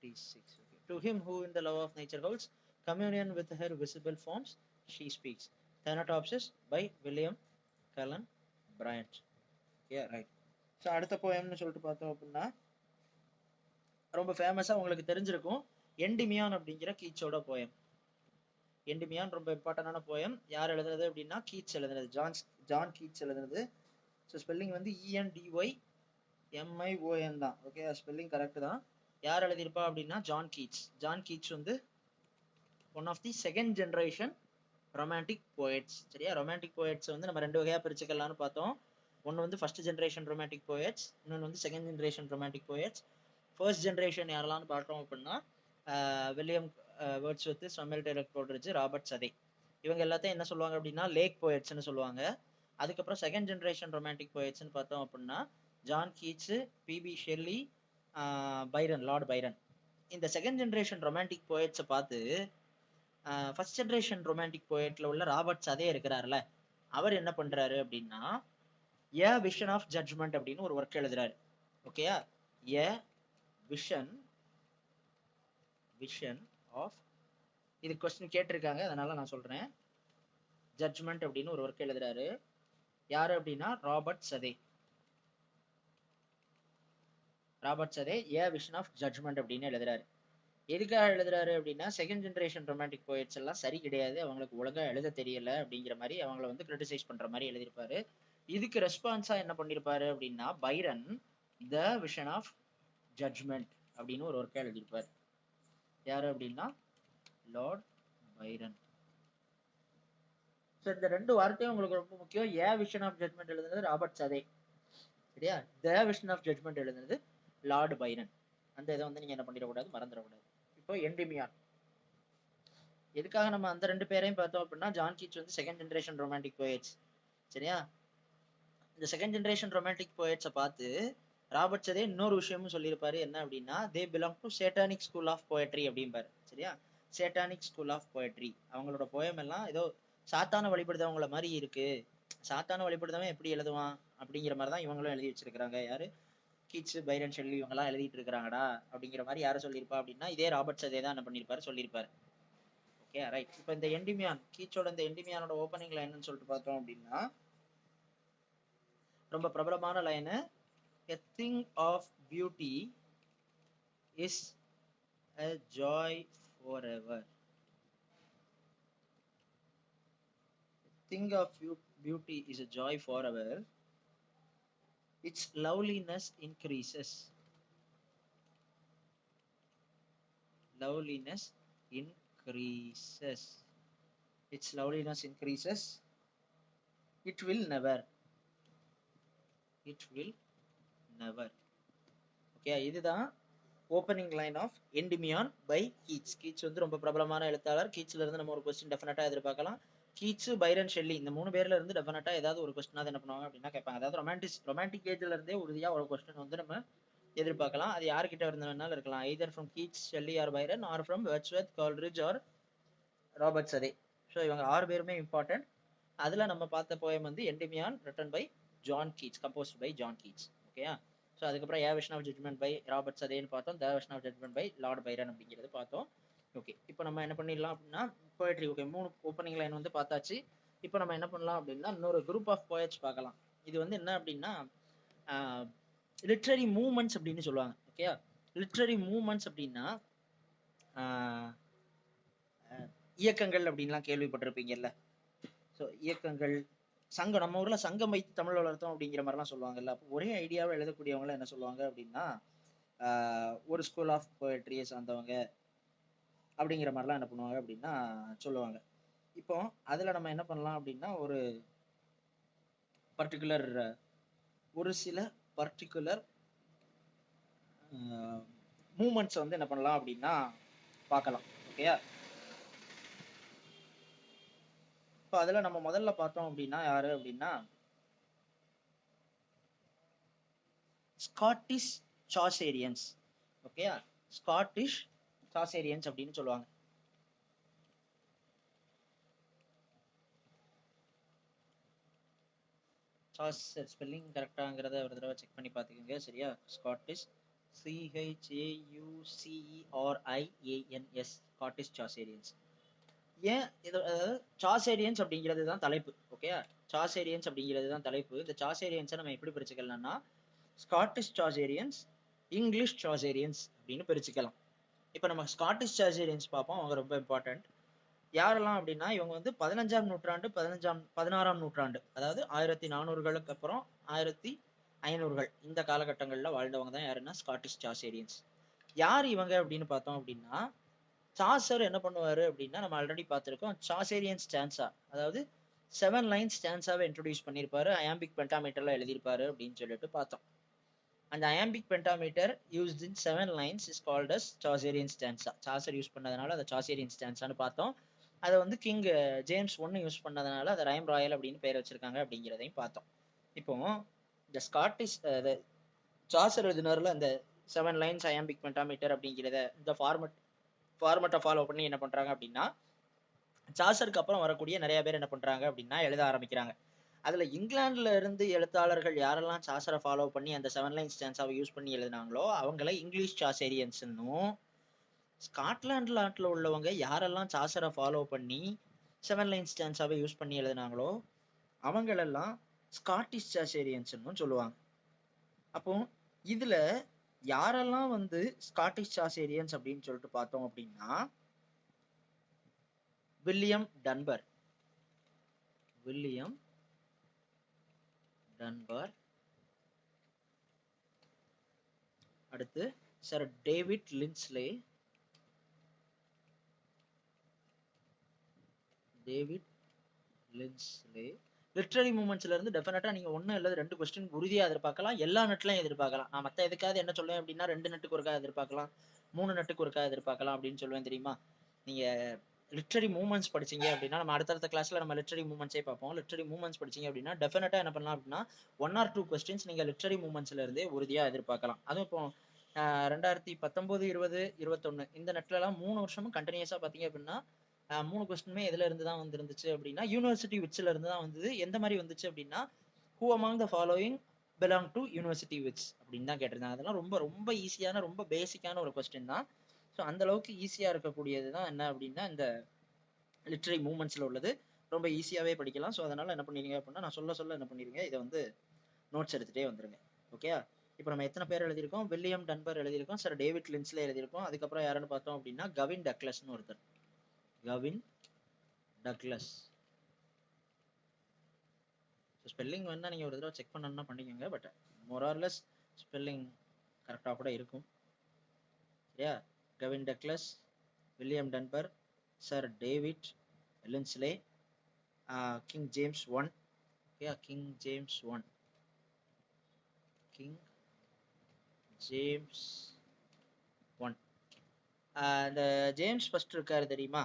26. Okay. To him who in the law of nature holds communion with her visible forms, she speaks. Thanatopsis by William Cullen Bryant. Yeah, right. So அடுத்த போயம்னு சொல்லிட்டு பார்த்தோம் அப்படின்னா ரொம்ப ஃபேமஸா உங்களுக்கு தெரிஞ்சிருக்கும், எண்டிமியான் அப்படிங்கிற கீட்ஸோட போயம். எண்டிமியான் ரொம்ப இம்பார்ட்டன்டான போயம். யார் எழுதுறது அப்படின்னா கீட்ஸ் எழுதுறது, ஜான் கீட்ஸ் எழுதுறது. ஸோ ஸ்பெல்லிங் வந்து ENDYMION தான். ஓகே, ஸ்பெல்லிங் கரெக்ட் தான். யார் எழுதியிருப்பா அப்படின்னா ஜான் கீட்ஸ். ஜான் கீட்ஸ் வந்து one of the second generation romantic poets. சரியா, ரொமான்டிக் போயட்ஸ் வந்து நம்ம ரெண்டு வகையா பிரிச்சுக்கலாம்னு பார்த்தோம். ஒன்று வந்து ஃபர்ஸ்ட் ஜென்ரேஷன் ரொமான்டிக் போயட்ஸ், இன்னொன்று வந்து second generation romantic poets. First generation யாரெல்லாம் பார்த்தோம் அப்படின்னா William Wordsworth, Samuel Taylor Coleridge, Robert Southey. இவங்க எல்லாத்தையும் என்ன சொல்லுவாங்க அப்படின்னா லேக் போயட்ஸ்னு சொல்லுவாங்க. அதுக்கப்புறம் செகண்ட் ஜென்ரேஷன் ரொமான்டிக் போயட்ஸ்னு பார்த்தோம் அப்படின்னா John Keats, PB Shelley, Byron, Lord Byron. இந்த செகண்ட் ஜென்ரேஷன் ரொமான்டிக் போயட்ஸை பார்த்து ஃபர்ஸ்ட் ஜென்ரேஷன் ரொமான்டிக் போயட்ல உள்ள ராபர்ட் சதே இருக்கிறாருல, அவர் என்ன பண்றாரு அப்படின்னா ஏ விஷன் ஆஃப் ஜட்ஜ்மெண்ட் அப்படின்னு ஒரு ஒர்க் எழுதுறாரு. ஓகேயா, ஏ விஷன் ஆஃப், இது கொஸ்டின் கேட்டிருக்காங்க அதனால நான் சொல்றேன். ஜட்ஜ்மெண்ட் அப்படின்னு ஒரு ஒர்க் எழுதுறாரு. யாரு அப்படின்னா Robert Southey. Robert Southey a vision of judgement அப்படின்னு எழுதுறாரு. எதுக்காக எழுதுறாரு அப்படின்னா செகண்ட் ஜென்ரேஷன் ரொமான்டிக் போயட்ஸ் எல்லாம் சரி கிடையாது, அவங்களுக்கு ஒழுங்கா எழுத தெரியல அப்படிங்கிற மாதிரி அவங்கள வந்து கிரிட்டிசைஸ் பண்ற மாதிரி எழுதியிருப்பாரு. இதுக்கு ரெஸ்பான்ஸா என்ன பண்ணிருப்பாரு அப்படின்னா Byron the vision of judgement அப்படின்னு ஒரு ஒர்க்கா எழுதியிருப்பாரு. யாரு அப்படின்னா லார்ட் பைரன். ஸோ இந்த ரெண்டு வார்த்தையும் உங்களுக்கு ரொம்ப முக்கியம். ஏ விஷன் ஆஃப் ஜட்ஜ்மெண்ட் எழுதுனது ராபர்ட் சதே, சரியா. த விஷன் ஆஃப் ஜட்ஜ்மெண்ட் எழுதுனது லார்ட் பைரன். அந்த இதை வந்து நீங்க என்ன பண்ணிடக்கூடாது, மறந்துடக்கூடாது. இப்போ எண்டிமியான், எதுக்காக நம்ம அந்த ரெண்டு பேரையும் பார்த்தோம் அப்படின்னா ஜான் கீட்ஸ் வந்து செகண்ட் ஜென்ரேஷன் ரொமான்டிக் போயட்ஸ், சரியா. இந்த செகண்ட் ஜென்ரேஷன் ரொமான்டிக் போயட்ஸை பார்த்து ராபர்ட் சதே இன்னொரு விஷயமும் சொல்லியிருப்பாரு. என்ன அப்படின்னா they belong to satanic school of poetry அப்படிம்பாரு, சரியா. சேட்டானிக் ஸ்கூல் ஆஃப் போயட்ரி, அவங்களோட போயம் எல்லாம் ஏதோ சாத்தான வழிபடுறவங்கள மாதிரி இருக்கு, சாத்தான வழிபடுறவன் எப்படி எழுதுவான் அப்படிங்கிற மாதிரி தான் இவங்களும் எழுதி வச்சிருக்காங்க. யாரு, கீட்ஸ், பைரன், ஷெல்லி இவங்க எல்லாம் எழுதிட்டு இருக்காங்கடா அப்படிங்கிற மாதிரி யாரை சொல்லியிருப்பா அப்படின்னா இதே ராபர்ட் சதே தான் என்ன பண்ணிருப்பாரு, சொல்லியிருப்பாரு. Okay, right. இப்போ இந்த எண்டிமியான் கீட்ஸோட இந்த எண்டிமியானோட ஓப்பனிங் லைன்னு சொல்லிட்டு பார்த்தோம் அப்படின்னா ரொம்ப பிரபலமான line, a thing of beauty is a joy forever. Thing of beauty is a joy forever. Its loveliness increases. Loveliness increases. Its loveliness increases. It will never. It will never. Okay, இதுதான் opening line of Endymion by Keats. Keats வந்து ரொம்ப பிரபலமான எழுத்தாளர். கீட்ஸ்ல இருந்து நம்ம ஒரு question டெஃபினட்டா எதிர்பார்க்கலாம். கீட்ஸ், பைரன், ஷெல்லி இந்த மூணு பேர்ல இருந்து டெஃபினட்டா ஏதாவது ஒரு கொஸ்டின் என்ன பண்ணுவாங்க அப்படின்னா கேட்பாங்க. அதாவது ரொமான்டிக் ஏஜ்ல இருந்தே உறுதியா ஒரு கொஸ்டின் வந்து நம்ம எதிர்பார்க்கலாம். அது யார்கிட்ட இருந்து வேணாலும் இருக்கலாம், either from Keats, Shelley or Byron, or from Wordsworth, Coleridge or Robert Southey. So இவங்க 6 பேருமே இம்பார்ட்டன்ட். அதுல நம்ம பார்த்த போயம் வந்து Endymion, written by John Keats, composed by John Keats. ஓகேயா. ஸோ அதுக்கப்புறம் a vision of judgement by Robert சதேன்னு பார்த்தோம், the vision of judgement by Lord Byron அப்படிங்கிறது பார்த்தோம். ஓகே, இப்போ நம்ம என்ன பண்ணிடலாம் அப்படின்னா போயட்ரி, ஓகே 3 ஓப்பனிங் லைன் வந்து பார்த்தாச்சு. இப்போ நம்ம என்ன பண்ணலாம் அப்படின்னா இன்னொரு குரூப் ஆஃப் போயட்ஸ் பார்க்கலாம். இது வந்து என்ன அப்படின்னா லிட்ரரி மூவ்மெண்ட்ஸ் அப்படின்னு சொல்லுவாங்க. ஓகே, லிட்ரரி மூவ்மெண்ட்ஸ் அப்படின்னா இயக்கங்கள் அப்படின்லாம் கேள்விப்பட்டிருப்பீங்கல்ல. ஸோ இயக்கங்கள், சங்கம், நம்ம ஊர்ல சங்கம் வைத்து தமிழ் வளர்த்தோம் அப்படிங்கிற மாதிரிலாம் சொல்லுவாங்கல்ல. அப்போ ஒரே ஐடியாவை எழுதக்கூடியவங்க என்ன சொல்லுவாங்க அப்படின்னா ஒரு ஸ்கூல் ஆஃப் போயட்ரியை சார்ந்தவங்க அப்படிங்கிற மாதிரிலாம் என்ன பண்ணுவாங்க அப்படின்னா சொல்லுவாங்க. இப்போ அதுல நம்ம என்ன பண்ணலாம் அப்படின்னா ஒரு சில பர்டிகுலர் மூமெண்ட்ஸ் வந்து என்ன பண்ணலாம் அப்படின்னா பார்க்கலாம். ஓகேயா. இப்போ அதுல நம்ம முதல்ல பார்த்தோம் அப்படின்னா யாரு அப்படின்னா ஸ்காட்டிஷ் சாசேரியன்ஸ். ஓகேயா, ஸ்காட்டிஷ் சாசேரியன்ஸ் அப்படின்னு சொல்லுவாங்க. சாசர் ஸ்பெல்லிங் கரெக்டாங்கிறத ஒரு தடவை செக் பண்ணி பார்த்துக்கோங்க. சரியா? Scottish CHAUCERIANS Scottish Chaucerians. ஏன் இது சாசேரியன்ஸ் அப்படிங்கிறது தான் தலைப்பு. ஓகே, சாசேரியன்ஸ் அப்படிங்கிறது தான் தலைப்பு. இந்த சாசேரியன்ஸை நம்ம எப்படி பிரிச்சுக்கலாம்னா ஸ்காட்டிஷ் சாசேரியன்ஸ், இங்கிலீஷ் சாசேரியன்ஸ் அப்படின்னு பிரிச்சுக்கலாம். இப்போ நம்ம ஸ்காட்டிஷ் சாசேரியன்ஸ் பார்ப்போம். அவங்க ரொம்ப இம்பார்ட்டன்ட். யாரெல்லாம் அப்படின்னா இவங்க வந்து 15ஆம் நூற்றாண்டு 16ஆம் நூற்றாண்டு, அதாவது 1400களுக்கு அப்புறம் 1500கள் இந்த காலகட்டங்களில் வாழ்ந்தவங்க தான் யாருன்னா ஸ்காட்டிஷ் சாசேரியன்ஸ். யார் இவங்க அப்படின்னு பார்த்தோம் அப்படின்னா சாசர் என்ன பண்ணுவாரு அப்படின்னா நம்ம ஆல்ரெடி பார்த்துருக்கோம் சாசேரியன் ஸ்டான்சா, அதாவது 7 லைன்ஸ் ஸ்டான்சாவை இன்ட்ரோடியூஸ் பண்ணியிருப்பாரு, அயாம்பிக் பென்டாமீட்டர்ல எழுதியிருப்பாரு அப்படின்னு சொல்லிட்டு பார்த்தோம். அந்த iambic pentameter used in 7 lines is called as Chaucerian stanza. Chaucer use பண்ணதுனால அதை சாசேரியன் ஸ்டான்சான்னு பார்த்தோம். அதை வந்து கிங் ஜேம்ஸ் 1 யூஸ் பண்ணதுனால அதை ரைம் ராயல் அப்படின்னு பேர் வச்சிருக்காங்க அப்படிங்கிறதையும் பார்த்தோம். இப்போ இந்த ஸ்காட்டிஷ் சாசர் எழுதினார்ல அந்த 7 லைன்ஸ் அயாம்பிக் பென்டாமீட்டர் அப்படிங்கிறத இந்த ஃபார்மட்டை ஃபாலோ பண்ணி என்ன பண்றாங்க அப்படின்னா சாசருக்கு அப்புறம் வரக்கூடிய நிறைய பேர் என்ன பண்றாங்க அப்படின்னா எழுத ஆரம்பிக்கிறாங்க. அதுல இங்கிலாந்துல இருந்து எழுத்தாளர்கள் யாரெல்லாம் சாசரை ஃபாலோ பண்ணி அந்த 7 லைன் ஸ்டான்ஸாவை யூஸ் பண்ணி எழுதினாங்களோ அவங்கள இங்கிலீஷ் சாசேரியன்ஸ்னும், ஸ்காட்லாந்து நாட்டில் உள்ளவங்க யாரெல்லாம் சாசரை ஃபாலோ பண்ணி 7 லைன் ஸ்டான்ஸாவை யூஸ் பண்ணி எழுதினாங்களோ அவங்களெல்லாம் ஸ்காட்டிஷ் சாசேரியன்ஸ்னு சொல்லுவாங்க. அப்போ இதுல யாரெல்லாம் வந்து ஸ்காட்டிஷ் சாசேரியன்ஸ் அப்படின்னு சொல்லிட்டு பார்த்தோம் அப்படின்னா வில்லியம் டன்பர், அடுத்து சர் டேவிட் லின்ஸ்லே, லிட்ரரி மூமெண்ட்ஸ்ல இருந்து டெஃபினட்டா நீங்க ஒண்ணு இல்லது 2 கொஸ்டின் உறுதியா எதிர்பார்க்கலாம். எல்லா நெட்லயும் எதிர்பார்க்கலாம். நான் மத்த எதுக்காவது என்ன சொல்லுவேன் அப்படின்னா 2 நெட்டுக்கு ஒருக்கா எதிர்பார்க்கலாம், 3 நெட்டுக்கு ஒருக்கா எதிர்பார்க்கலாம் அப்படின்னு சொல்லுவேன் தெரியுமா. நீங்க லிட்ரரி மூமெண்ட்ஸ் படிச்சீங்க அப்படின்னா நம்ம அடுத்தடுத்த கிளாஸ்ல நம்ம லிட்ரரி மூமெண்ட்ஸே பார்ப்போம். லிட்ரரி மூமெண்ட்ஸ் படிச்சீங்க அப்படின்னா டெஃபினட்டா என்ன பண்ணலாம் அப்படின்னா 1 or 2 கொஸ்டின்ஸ் நீங்க லிட்ரரி மூமெண்ட்ஸ்ல இருந்தே உறுதியா எதிர்பார்க்கலாம். அதுவும் இப்போ 2019, 20, 21 இந்த நெட்ல எல்லாம் 3 வருஷமும் கண்டினியூஸா பாத்தீங்க அப்படின்னா 3 கொஸ்டினுமே எதுல இருந்து தான் வந்துருந்துச்சு அப்படின்னா யூனிவர்சிட்டி விச்ல இருந்து தான் வந்தது. எந்த மாதிரி வந்துச்சு அப்படின்னா who among the following belong to university which அப்படின்னு தான் கேட்டிருந்தாங்க. அதெல்லாம் ரொம்ப ரொம்ப ஈஸியான ரொம்ப பேசிக்கான ஒரு கொஸ்டின் தான். ஸோ அந்த அளவுக்கு ஈஸியா இருக்கக்கூடியது தான் என்ன அப்படின்னா இந்த லிட்ரரி மூமெண்ட்ஸ்ல உள்ளது. ரொம்ப ஈஸியாவே படிக்கலாம். ஸோ அதனால என்ன பண்ணிருங்க அப்படின்னா நான் சொல்ல என்ன பண்ணிருங்க இதை வந்து நோட்ஸ் எடுத்துட்டே வந்துருங்க. ஓகே, இப்போ நம்ம எத்தனை பேர் எழுதியிருக்கோம்? வில்லியம் டன்பர் எழுதியிருக்கோம், சார் டேவிட் லின்ஸ்லே எழுதியிருக்கோம். அதுக்கப்புறம் யாருன்னு பார்த்தோம் அப்படின்னா கவின் டக்ளஸ்னு ஒருத்தர், கவின் டக்ளஸ். ஸ்பெல்லிங் வேணா நீங்க ஒரு தடவை செக் பண்ணணும்னா பண்ணிக்கோங்க, பட் மொரார்லெஸ் ஸ்பெல்லிங் கரெக்டாக கூட இருக்கும். சரியா? Gavin Douglas, William Dunbar, sir David Lyndsay, King James 1. Okay, King James 1. இந்த ஜேம்ஸ் ஃபர்ஸ்ட் இருக்காரு தெரியுமா?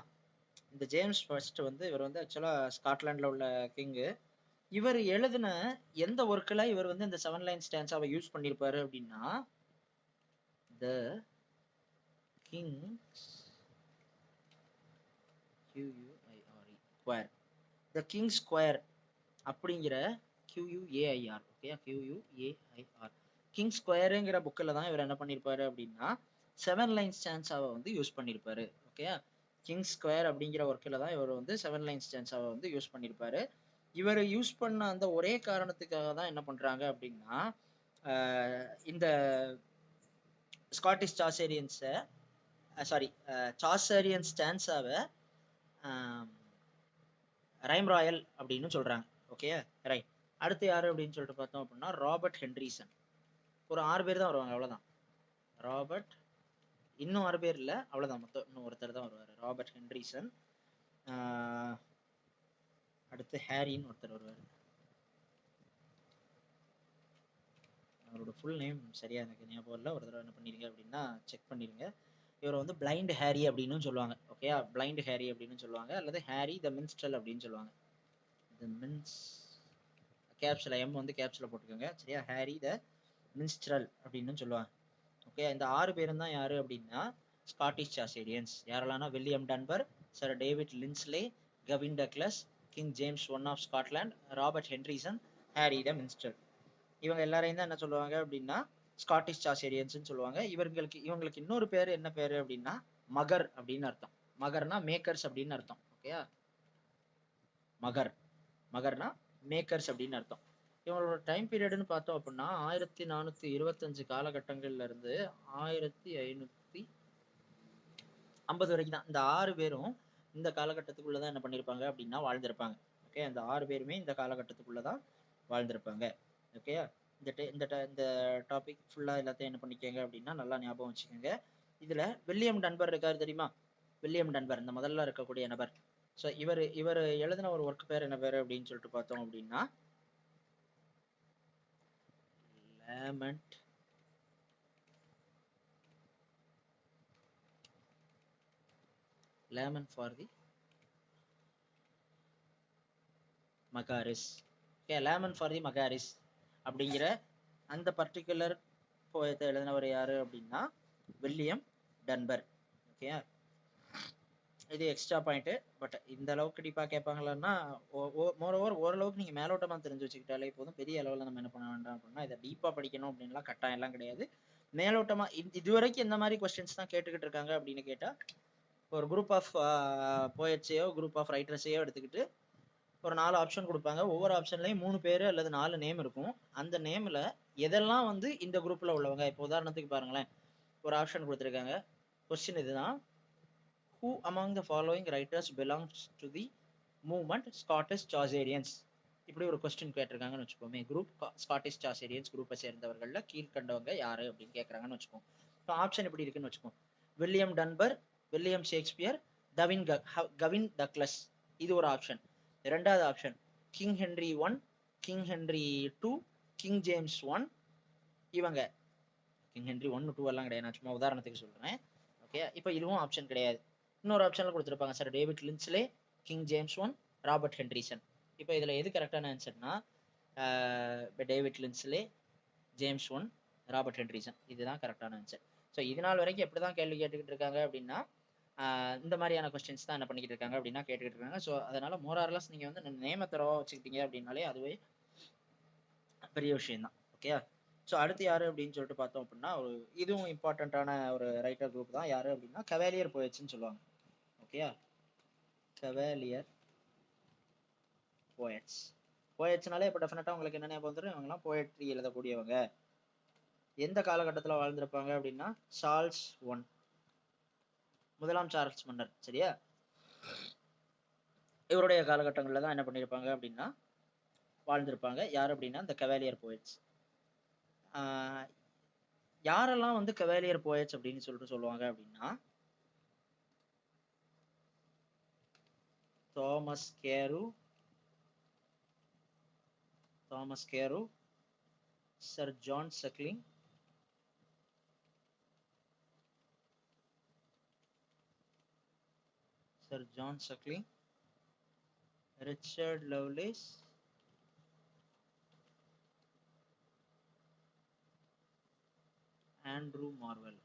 இந்த ஜேம்ஸ் ஃபர்ஸ்ட் வந்து இவர் வந்து ஆக்சுவலா ஸ்காட்லாண்ட்ல உள்ள கிங்கு. இவர் எழுதின எந்த ஒர்க்ல இவர் வந்து இந்த 7 லைன் ஸ்டான்ஸாவை யூஸ் பண்ணிருப்பாரு அப்படின்னா த கிங்ஸ் ஸ்கொயர் அப்படிங்கிற QUAIR. ஓகே, QUAIR கிங் ஸ்கொயருங்கிற புக்கில் தான் இவர் என்ன பண்ணிருப்பாரு அப்படின்னா 7 லைன் ஸ்டான்ஸாவை வந்து யூஸ் பண்ணிருப்பாரு. ஓகே, கிங் ஸ்கொயர் அப்படிங்கிற ஒர்க்கில் தான் இவர் வந்து 7 லைன் ஸ்டான்ஸாவை வந்து யூஸ் பண்ணிருப்பாரு. இவர் யூஸ் பண்ண அந்த ஒரே காரணத்துக்காக தான் என்ன பண்றாங்க அப்படின்னா இந்த ஸ்காட்டிஷ் சாசேரியன்ஸை சாசேரியன் ஸ்டான்ஸாவை ரைம் ராயல் அப்படின்னு சொல்றாங்க. Okay, right. அடுத்து யாரு அப்படின்னு சொல்லிட்டு பார்த்தோம் அப்படின்னா ராபர்ட் ஹென்ரிசன். ஒரு 6 பேர் தான் வருவாங்க, அவ்வளவுதான். ராபர்ட், இன்னும் 6 பேர் இல்லை, அவ்வளவுதான். மொத்தம் இன்னும் ஒருத்தர் தான் வருவாரு, ராபர்ட் ஹென்ரிசன். அடுத்து ஹாரின்னு ஒருத்தர் வருவாரு. அவரோட ஃபுல் நேம் சரியா எனக்கு ஞாபகம் இல்லை, ஒரு தடவை என்ன பண்ணிருங்க அப்படின்னா செக் பண்ணிருங்க. இவர் வந்து பிளைண்ட் ஹாரி அப்படின்னு சொல்லுவாங்க. ஓகே, பிளைண்ட் ஹாரி அப்படின்னு சொல்லுவாங்க, அல்லது ஹாரி த மின்ஸ்ட்ரல் அப்படின்னு சொல்லுவாங்க. கேப்ஸ்ல எம் வந்து கேப்ஸ்ல போட்டுக்கோங்க. சரியா? ஹாரி த மின்ஸ்ட்ரல் அப்படின்னு சொல்லுவாங்க. ஓகே, இந்த 6 பேரும் தான் யாரு அப்படின்னா ஸ்காட்டிஷ் சாசேரியன்ஸ். யாரெல்லாம்னா William Dunbar, sir David Lyndsay, Gavin Douglas, King James 1 of Scotland, Robert Henryson, Harry the Minstrel. இவங்க எல்லாரையும் தான் என்ன சொல்லுவாங்க அப்படின்னா ஸ்காட்டிஷ் சாசேரியன்ஸ் சொல்லுவாங்க. இவங்களுக்கு இன்னொரு பேரு என்ன பேரு அப்படின்னா மகர் அப்படின்னு அர்த்தம். மகர்னா மேக்கர்ஸ் அப்படின்னு அர்த்தம். ஓகேயா, மகர்னா மேக்கர்ஸ் அப்படின்னு அர்த்தம். இவங்களோட டைம் பீரியட்னு பார்த்தோம் அப்படின்னா 1425 காலகட்டங்கள்ல இருந்து 1550 வரைக்கும் தான். இந்த 6 பேரும் இந்த காலகட்டத்துக்குள்ளதான் என்ன பண்ணிருப்பாங்க அப்படின்னா வாழ்ந்திருப்பாங்க. ஓகே, அந்த 6 பேருமே இந்த காலகட்டத்துக்குள்ளதான் வாழ்ந்திருப்பாங்க. ஓகேயா, இந்த டாபிக் ஃபுல்லா எல்லாத்தையும் என்ன பண்ணிக்கங்க அப்படின்னா நல்லா ஞாபகம் வச்சுக்கோங்க. இதுல வில்லியம் டன்பர் இருக்காரு தெரியுமா? வில்லியம் டன்பர் இந்த முதல்ல இருக்கக்கூடிய நபர். ஸோ இவர் எழுதின ஒரு ஒர்க் பேர் என்ன பேரு அப்படின்னு சொல்லிட்டு பார்த்தோம் அப்படின்னா lament for the Makaris. Okay, lament for the Makaris அப்படிங்கிற அந்த பர்டிகுலர் போயத்தை எழுதினவர் யாரு அப்படின்னா வில்லியம் டன்பர். ஓகே, இது எக்ஸ்ட்ரா பாயிண்ட். பட் இந்த அளவுக்கு டீப்பா கேட்பாங்களான்னா மோரோவர் ஓரளவுக்கு நீங்க மேலோட்டமா தெரிஞ்சு வச்சுக்கிட்டாலே போதும். பெரிய அளவுல நம்ம என்ன பண்ண வேண்டாம் அப்படின்னா இதை டீப்பா படிக்கணும் அப்படின்லாம் கட்டாயம் எல்லாம் கிடையாது. மேலோட்டமா இதுவரைக்கும் இந்த மாதிரி கொஸ்டின்ஸ் தான் கேட்டுக்கிட்டு இருக்காங்க அப்படின்னு கேட்டா ஒரு குரூப் ஆஃப் போயட்ஸையோ குரூப் ஆஃப் ரைட்டர்ஸையோ எடுத்துக்கிட்டு ஒரு 4 ஆப்ஷன் கொடுப்பாங்க. ஒவ்வொரு ஆப்ஷன்லயும் 3 பேரு அல்லது 4 நேம் இருக்கும். அந்த நேம்ல எதெல்லாம் வந்து இந்த குரூப்ல உள்ளவங்க. இப்போ உதாரணத்துக்கு பாருங்களேன், ஒரு ஆப்ஷன் கொடுத்துருக்காங்க. கொஸ்டின் இதுதான், who among the following writers belongs to the movement Scottish Chaucerians? இப்படி ஒரு கொஸ்டின் கேட்டிருக்காங்கன்னு வச்சுக்கோமே. குரூப் ஸ்காட்டிஷ் சாசேரியன்ஸ் குரூப்பை சேர்ந்தவர்கள்ல கீழ்கண்டவங்க யாரு அப்படின்னு கேட்கறாங்கன்னு வச்சுக்கோம். இப்போ ஆப்ஷன் எப்படி இருக்குன்னு வச்சுக்கோம். William Dunbar, William Shakespeare, Gavin Douglas. இது ஒரு ஆப்ஷன். இரண்டாவது option King Henry 1, King Henry 2, King James 1. இவங்க கிங் ஹென்ரி 1, 2 எல்லாம் கிடையாது, நான் சும்மா உதாரணத்துக்கு சொல்றேன். ஓகே, இப்போ இதுவும் ஆப்ஷன் கிடையாது. இன்னொரு ஆப்ஷன்ல கொடுத்துருப்பாங்க sir David Lyndsay, King James 1, Robert Henryson. இப்போ இதுல எது கரெக்டான ஆன்சர்னா David Lyndsay, James 1, Robert Henryson. இதுதான் கரெக்டான ஆன்சர். ஸோ இது நாள் வரைக்கும் எப்படிதான் கேள்வி கேட்டுக்கிட்டு இருக்காங்க அப்படின்னா இந்த மாதிரியான கொஸ்டின்ஸ் தான் என்ன பண்ணிக்கிட்டு இருக்காங்க அப்படின்னா கேட்டுக்கிட்டு இருக்காங்க. ஸோ அதனால மோரார்லஸ் நீங்க வந்து நேம தரவா வச்சுக்கிட்டீங்க அப்படின்னாலே அதுவே பெரிய விஷயம் தான். ஓகே, ஸோ அடுத்து யாரு அப்படின்னு சொல்லிட்டு பார்த்தோம் அப்படின்னா ஒரு இதுவும் இம்பார்ட்டன்டான ஒரு ரைட்டர் குரூப் தான். யாரு அப்படின்னா கவேலியர் போயட்ஸ்ன்னு சொல்லுவாங்க. Okay, கவேலியர் poets. போயட்ஸ்னாலே இப்போ டெஃபினட்டா உங்களுக்கு என்ன ஞாபகம் வந்துடும், இவங்கெல்லாம் போயட்ரி எழுதக்கூடியவங்க. எந்த காலகட்டத்தில் வாழ்ந்திருப்பாங்க அப்படின்னா சார்ல்ஸ் 1, முதலாம் சார்ல்ஸ் மன்னர். சரியா, இவருடைய காலகட்டங்களில் தான் என்ன பண்ணியிருப்பாங்க அப்படின்னா வாழ்ந்திருப்பாங்க. யார் அப்படின்னா இந்த கவேலியர் போயட்ஸ். யாரெல்லாம் வந்து கவேலியர் போயட்ஸ் அப்படின்னு சொல்லிட்டு சொல்லுவாங்க அப்படின்னா Thomas Carew, sir John Suckling, Richard Lovelace, Andrew Marvell.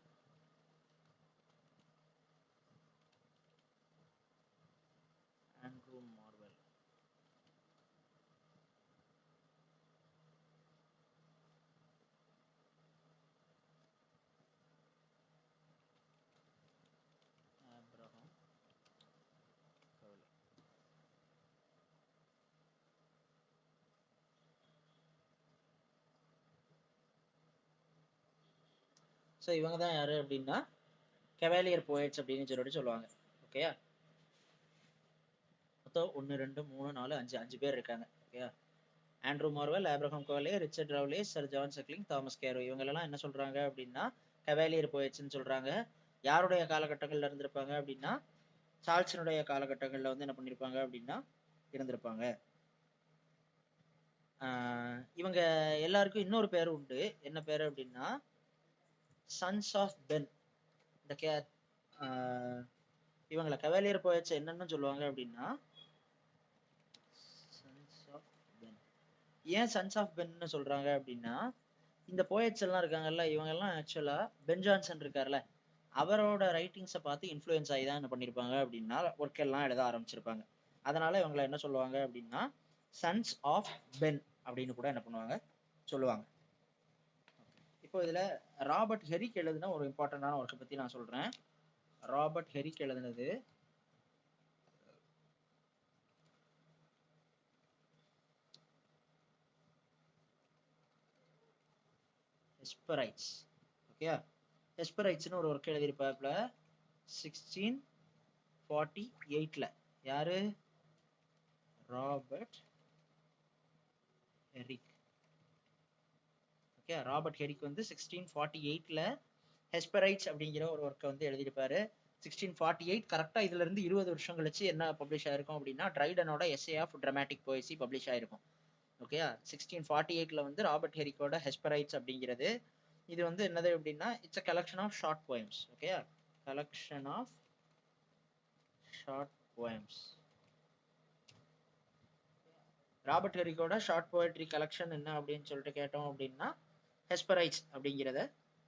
So இவங்க தான் யாரு அப்படின்னா கவேலியர் போயட்ஸ் அப்படின்னு சொல்லிட்டு சொல்லுவாங்க. ஓகேயா, மொத்தம் 1 2 3 4 5 பேர் இருக்காங்க. ஓகேயா, Andrew Marvell, Abraham Cavalier, Richard Lovelace, sir John Suckling, Thomas Carew. இவங்க எல்லாம் என்ன சொல்றாங்க அப்படின்னா கவேலியர் போயட்ஸ்ன்னு சொல்றாங்க. யாருடைய காலகட்டங்கள்ல இருந்திருப்பாங்க அப்படின்னா சார்ல்ஸினுடைய காலகட்டங்கள்ல வந்து என்ன பண்ணிருப்பாங்க அப்படின்னா இருந்திருப்பாங்க. இவங்க எல்லாருக்கும் இன்னொரு பேர் உண்டு. என்ன பேரு அப்படின்னா சன்ஸ் ஆஃப் பென். இந்த இவங்களை கவேலியர் போயட்ஸ் என்னன்னு சொல்லுவாங்க அப்படின்னா சன்ஸ் ஆஃப் பென். ஏன் சன்ஸ் ஆஃப் பென்னு சொல்றாங்க அப்படின்னா இந்த போயட்ஸ் எல்லாம் இருக்காங்கல்ல, இவங்க எல்லாம் ஆக்சுவலா பென் ஜான்சன் இருக்காருல்ல, அவரோட ரைட்டிங்ஸை பார்த்து இன்ஃப்ளூயன்ஸ் ஆகி தான் என்ன பண்ணிருப்பாங்க அப்படின்னா ஒர்க் எல்லாம் எழுத ஆரம்பிச்சிருப்பாங்க. அதனால இவங்களை என்ன சொல்லுவாங்க அப்படின்னா சன்ஸ் ஆஃப் பென் அப்படின்னு கூட என்ன பண்ணுவாங்க சொல்லுவாங்க. இப்போ இதுல ராபர்ட் ஹெரிக் எழுதுன ஒரு இம்பார்ட்டன்டான ஒர்க்கை பத்தி நான் சொல்றேன். ராபர்ட் ஹெரிக் எழுதுனது ஹெஸ்பரைட்ஸ். ஓகே, ஹெஸ்பரைட்ஸ்னு ஒரு ஒர்க் எழுதியிருப்பாப்ல 1648ல. யாரு? Robert Herrick. Okay, Robert Herrick வந்து 1648ல ஹெஸ்பரைட்ஸ் அப்படிங்கிற ஒரு ஒர்க்கை வந்து எழுதியிருப்பாரு. 1648 கரெக்டா இதுல இருந்து 20 வருஷம் கழிச்சு என்ன பப்ளிஷ் ஆயிருக்கும் அப்படின்னா ட்ரைடனோட essay of dramatic poesy publish ஆயிருக்கும். ஓகே, 1648ல வந்து ராபர்ட் ஹெரிக்கோட ஹெஸ்பரைட்ஸ் அப்படிங்கிறது இது வந்து என்னது அப்படின்னா it's a collection of short poems. Okay, collection of short poems. Robert ஹெரிக்கோட ஷார்ட் போயட்ரி கலெக்ஷன் என்ன அப்படின்னு சொல்லிட்டு கேட்டோம் அப்படின்னா ஹெஸ்பரைட்ஸ் அப்படிங்கிறத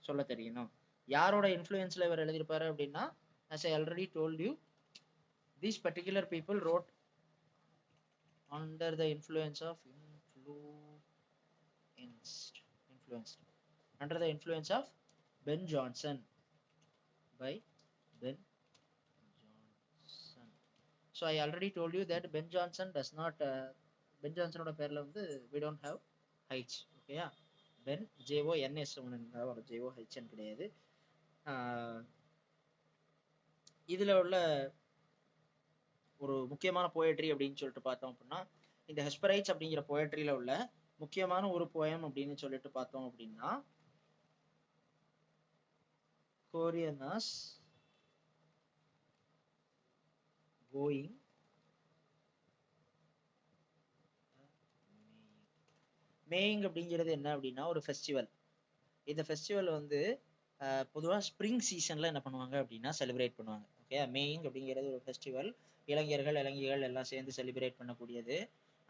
சொல்ல தெரியணும். யாரோட இன்ஃப்ளூயன்ஸ்ல இவர் எழுதியிருப்பாரு அப்படின்னா, as I already told you, these particular people wrote under the influence of under the influence of Ben Jonson, by Ben Jonson. So I already told you that Ben Jonson does not Ben Jonson ஓட பேர்ல வந்து we don't have H. ஓகேயா, Ben JONS ஒரு JOHN கிடையாது. இதுல உள்ள ஒரு முக்கியமான போயட்ரி அப்படின்னு சொல்லிட்டு பார்த்தோம் அப்படின்னா இந்த ஹெஸ்பரைட்ஸ் அப்படிங்கிற போயட்ரியில உள்ள முக்கியமான ஒரு போயம் அப்படின்னு சொல்லிட்டு பார்த்தோம் அப்படின்னா கோரியனாஸ் கோயிங் மேயிங் அப்படிங்கிறது என்ன அப்படின்னா ஒரு ஃபெஸ்டிவல். இந்த ஃபெஸ்டிவல் வந்து பொதுவாக ஸ்ப்ரிங் சீசன்ல என்ன பண்ணுவாங்க அப்படின்னா செலிப்ரேட் பண்ணுவாங்க. ஓகே, மேயிங் அப்படிங்கிறது ஒரு ஃபெஸ்டிவல், இளைஞர்கள் இளைஞர்கள் எல்லாம் சேர்ந்து செலிப்ரேட் பண்ணக்கூடியது.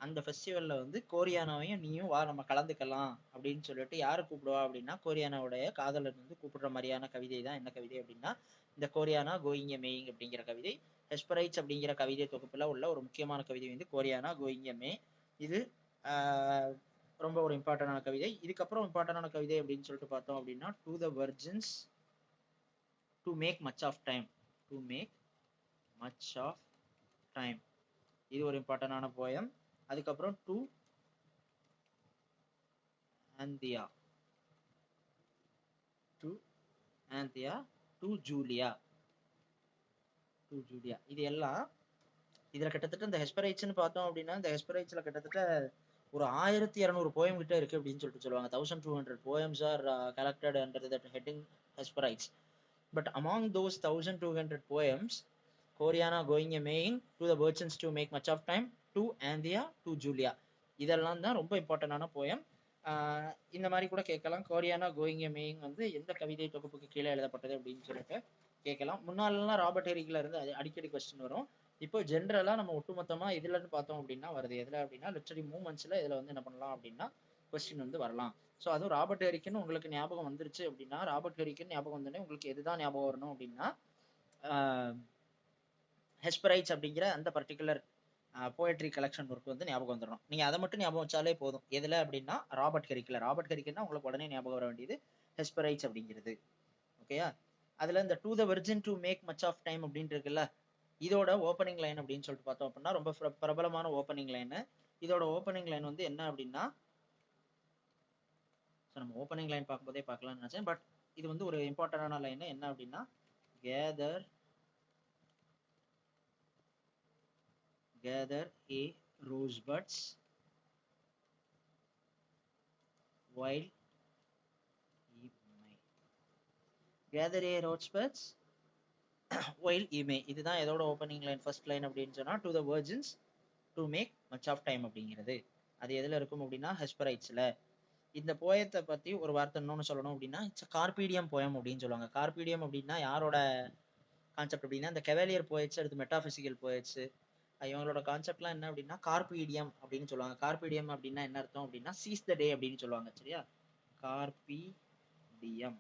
அந்த ஃபெஸ்டிவல்ல வந்து கோரியானாவையும் நீயும் வா நம்ம கலந்துக்கலாம் அப்படின்னு சொல்லிட்டு யாரு கூப்பிடுவா அப்படின்னா கோரியானாவுடைய காதலர் வந்து கூப்பிடுற மாதிரியான கவிதை தான் என்ன கவிதை அப்படின்னா இந்த கோரியானா கோயிங் எ மேயிங் அப்படிங்கிற கவிதை. ஹெஸ்பரைட்ஸ் அப்படிங்கிற கவிதை தொகுப்புல உள்ள ஒரு முக்கியமான கவிதை வந்து கோரியானா கோயிங் எ மே. இது ரொம்ப ஒரு இம்பார்ட்டன்டான கவிதை. இதுக்கப்புறம் இம்பார்ட்டன்டான கவிதை அப்படின்னு சொல்லிட்டு பார்த்தோம் அப்படின்னா to the virgins to make much of time. To make much of time, இது ஒரு இம்பார்ட்டன்டான போயம். அதுக்கப்புறம் to Anthea, to Anthea, to Julia, to Julia. இது எல்லாம் இதுல கிட்டத்தட்ட இந்த ஹெஸ்பரைட்ஸ்னு பார்த்தோம் அப்படின்னா இந்த ஹெஸ்பரைட்ஸ்ல கிட்டத்தட்ட ஒரு 1200 போயம் கிட்ட இருக்கு அப்படின்னு சொல்லிட்டு சொல்லுவாங்க. 1200 poems are collected under that heading Hesperides. But among those 1200 poems, Coriana going a Maying, to the virgins to make much of time, to Anthea, to Julia, இதெல்லாம் தான் ரொம்ப இம்பார்ட்டன்டான போயம். இந்த மாதிரி கூட கேட்கலாம், கோரியானா கோயிங் எ மேயிங் வந்து எந்த கவிதை தொகுப்புக்கு கீழே எழுதப்பட்டது அப்படின்னு சொல்லிட்டு கேட்கலாம். முன்னாலெல்லாம் ராபர்ட் ஹெரிக்ல இருந்து அடிக்கடி கொஸ்டின் வரும். இப்போ ஜென்ரலா நம்ம ஒட்டுமொத்தமா இதுல இருந்து பார்த்தோம் அப்படின்னா வருது எதுல அப்படின்னா லிட்டரரி மூவ்மெண்ட்ஸ்ல இதுல வந்து என்ன பண்ணலாம் அப்படின்னா கொஸ்டின் வந்து வரலாம். ஸோ அதுவும் ராபர்ட் ஹெரிக்னு உங்களுக்கு ஞாபகம் வந்துருச்சு அப்படின்னா ராபர்ட் ஹெரிக்னு ஞாபகம் வந்தோடனே உங்களுக்கு எதுதான் ஞாபகம் வரணும் அப்படின்னா ஹெஸ்பரைட்ஸ் அப்படிங்கிற அந்த பர்டிகுலர் போயட்ரி கலெக்ஷன் ஒர்க் வந்து ஞாபகம் வந்துடணும். நீங்க அதை மட்டும் ஞாபகம் வச்சாலே போதும். எதுல அப்படின்னா ராபர்ட் ஹெரிக்ல. ராபர்ட் ஹெரிக்னா உங்களுக்கு உடனே ஞாபகம் வர வேண்டியது ஹெஸ்பரைட்ஸ் அப்படிங்கிறது. ஓகேயா, அதுல இந்த to the virgin to make much of time அப்படின்னு இருக்குல்ல, இதோட ஓப்பனிங் லைன் அப்படின்னு சொல்லிட்டு பார்த்தோம் அப்படின்னா ரொம்ப பிரபலமான ஓப்பனிங் லைன். இதோட ஓப்பனிங் லைன் வந்து என்ன அப்படின்னா நம்ம ஓப்பனிங் லைன் பார்க்கும்போதே பார்க்கலாம்னு நினைச்சேன். பட் இது வந்து ஒரு இம்பார்ட்டன்டான லைன் என்ன அப்படின்னா gather a rosebuds while ye may. Gather a rosebuds while ye may, இதுதான் எதோட ஓப்பனிங் லைன் ஃபர்ஸ்ட் லைன் அப்படின்னு சொன்னா to the virgins to make much of time அப்படிங்கிறது. அது எதுல இருக்கும் அப்படின்னா ஹெஸ்பரைட்ஸ்ல. இந்த போயத்தை பத்தி ஒரு வார்த்தை இன்னொன்னு சொல்லணும் அப்படின்னா இட்ஸ் கார்பீடியம் போயம் அப்படின்னு சொல்லுவாங்க. கார்பீடியம் அப்படின்னா யாரோட கான்செப்ட் அப்படின்னா இந்த கெவாலியர் போயட்ஸ், அடுத்து மெட்டாபிசிக்கல் போயட்ஸ், இவங்களோட கான்செப்ட்லாம் என்ன அப்படின்னா கார்பீடியம் அப்படின்னு சொல்லுவாங்க. கார்பீடியம் அப்படின்னா என்ன அர்த்தம் அப்படின்னா சீஸ் த டே அப்படின்னு சொல்லுவாங்க. சரியா, கார்பீடியம்.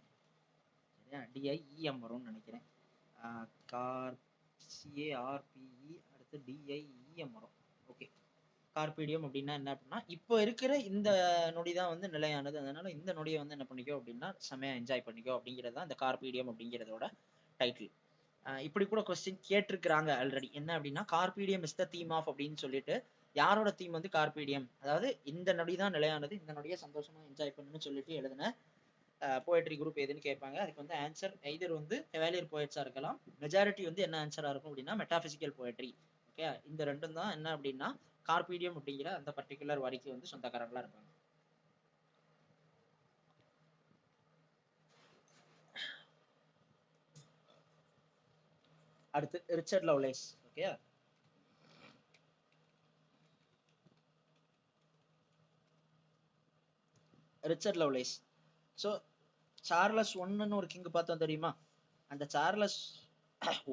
சரியா, டிஐஇஎம் வரும்னு நினைக்கிறேன். சிஏஆர்பிஇ அடுத்து டிஐஇஎம் வரும். ஓகே, கார்பீடியம் அப்படின்னா என்ன அப்படின்னா இப்போ இருக்கிற இந்த நொடி தான் வந்து நிலையானது, அதனால இந்த நொடியை வந்து என்ன பண்ணிக்கோ அப்படின்னா செமையா என்ஜாய் பண்ணிக்கோ அப்படிங்கிறது தான் இந்த கார்பீடியம் அப்படிங்கிறதோட டைட்டில். இப்படி கூட கொஸ்டின் கேட்டிருக்கிறாங்க ஆல்ரெடி. என்ன அப்படின்னா கார்பீடியம் இஸ் த தீம் ஆஃப் அப்படின்னு சொல்லிட்டு, யாரோட தீம் வந்து கார்பீடியம், அதாவது இந்த நொடி தான் நிலையானது, இந்த நொடியை சந்தோஷமா என்ஜாய் பண்ணுன்னு சொல்லிட்டு எழுதின போயட்ரி குரூப் எதுன்னு கேட்பாங்க. அதுக்கு வந்து ஆன்சர் எய்தர் வந்து கவாலியர் போயட்ஸா இருக்கலாம், மெஜாரிட்டி வந்து என்ன ஆன்சரா இருக்கும் அப்படின்னா மெட்டாபிசிக்கல் போயட்ரி. ஓகே, இந்த ரெண்டும் தான் என்ன அப்படின்னா கார்பீடியம் அப்படிங்கிற அந்த பர்டிகுலர் வரிக்கு வந்து சொந்தக்காரங்களா இருப்பாங்க. அடுத்து Richard Lovelace. Okay, Richard Lovelace. So Charles ஒன்னு ஒரு கிங் பார்த்தோம் தெரியுமா, அந்த சார்லஸ்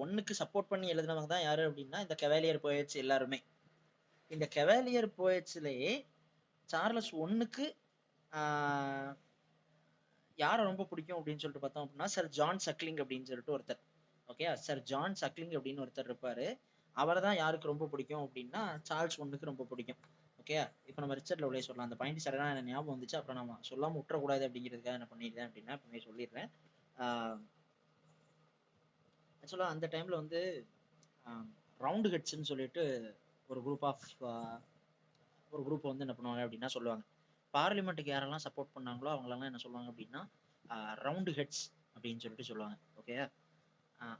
ஒன்னுக்கு சப்போர்ட் பண்ணி எழுதினவங்க தான் யாரு அப்படின்னா இந்த கவாலியர் போயட்ஸ் எல்லாருமே. இந்த கவாலியர் போயட்ஸ்லயே சார்லஸ் ஒன்னுக்கு யாரை ரொம்ப பிடிக்கும் அப்படின்னு சொல்லிட்டு பார்த்தோம் அப்படின்னா சர் ஜான் சக்லிங் அப்படின்னு சொல்லிட்டு ஒருத்தர். ஓகே, சர் ஜான் சக்லிங் அப்படின்னு ஒருத்தர் இருப்பாரு. அவரை தான் யாருக்கு ரொம்ப பிடிக்கும் அப்படின்னா சார்ல்ஸ் ஒன்னுக்கு ரொம்ப பிடிக்கும். ஓகே, இப்போ நம்ம ரிச்சர்ட் லவ்லேஸ் சொல்லலாம். அந்த பாயிண்ட் சடனா எனக்கு ஞாபகம் வந்துச்சு, அப்புறம் நம்ம சொல்லாம விட்டுறக்கூடாது அப்படிங்கிறதுக்காக என்ன பண்ணிடுறேன் அப்படின்னா இப்பவே சொல்லிடுறேன். ஆக்சுவலா அந்த டைம்ல வந்து ரவுண்டு ஹெட்ஸ்ன்னு சொல்லிட்டு ஒரு குரூப் ஆஃப் ஒரு குரூப் வந்து என்ன பண்ணுவாங்க அப்படின்னா சொல்லுவாங்க, பார்லிமெண்ட்டுக்கு யாரெல்லாம் சப்போர்ட் பண்ணாங்களோ அவங்களெல்லாம் என்ன சொல்லுவாங்க அப்படின்னா ரவுண்டு ஹெட்ஸ் அப்படின்னு சொல்லிட்டு சொல்லுவாங்க. ஓகே,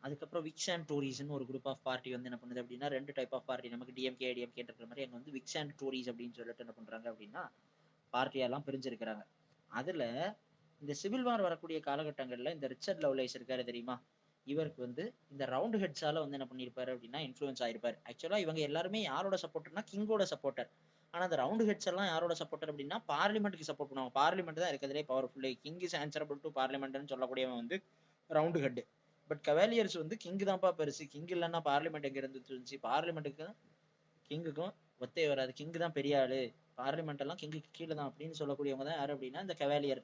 அதுக்கப்புறம் விக்ஸ் அண்ட் டோரிஸ்ன்னு ஒரு குரூப் ஆஃப் பார்ட்டி வந்து என்ன பண்ணுது அப்படின்னா ரெண்டு டைப் ஆஃப் பார்ட்டி, நமக்கு டிஎம்கே ஐடிஎம்கே இருக்கிற மாதிரி அங்கே வந்து விக்ஸ் அண்ட் டோரிஸ் அப்படின்னு சொல்லிட்டு என்ன பண்றாங்க அப்படின்னா பார்ட்டியெல்லாம் பிரிஞ்சிருக்கிறாங்க. அதுல இந்த சிவில் வார் வரக்கூடிய காலகட்டங்கள்ல இந்த ரிச்சர்ட் லவ்லேஸ் இருக்காரு தெரியுமா, இவருக்கு வந்து இந்த ரவுண்ட் ஹெட்ஸால வந்து என்ன பண்ணிருப்பாரு அப்படின்னா இன்ஃபுளுன்ஸ் ஆயிருப்பாரு. ஆக்சுவலா இவங்க எல்லாருமே யாரோட சப்போர்ட்டர்னா கிங்கோட சப்போர்ட்டர். ஆனா அந்த ரவுண்ட் ஹெட்ஸ் எல்லாம் யாரோட சப்போர்ட்டர் அப்படின்னா பார்லிமெண்ட்டுக்கு சப்போர்ட் பண்ணுவாங்க. பார்லிமெண்ட் தான் இருக்கிறதுலே powerful, king is answerable to பார்லிமெண்ட்னு சொல்லக்கூடியவன் வந்து ரவுண்ட் ஹெட். பட் கவாலியர்ஸ் வந்து கிங் தான்ப்பா பெருசு, கிங் இல்லைன்னா பார்லிமெண்ட் எங்க இருந்து இருந்துச்சு, பார்லிமெண்ட்டுக்கும் கிங்குக்கும் ஒத்தே வராது, கிங் தான் பெரிய ஆளு, பார்லிமெண்ட் எல்லாம் கிங்குக்கு கீழே தான் அப்படின்னு சொல்லக்கூடியவங்க தான் யாரு அப்படின்னா இந்த கவாலியர்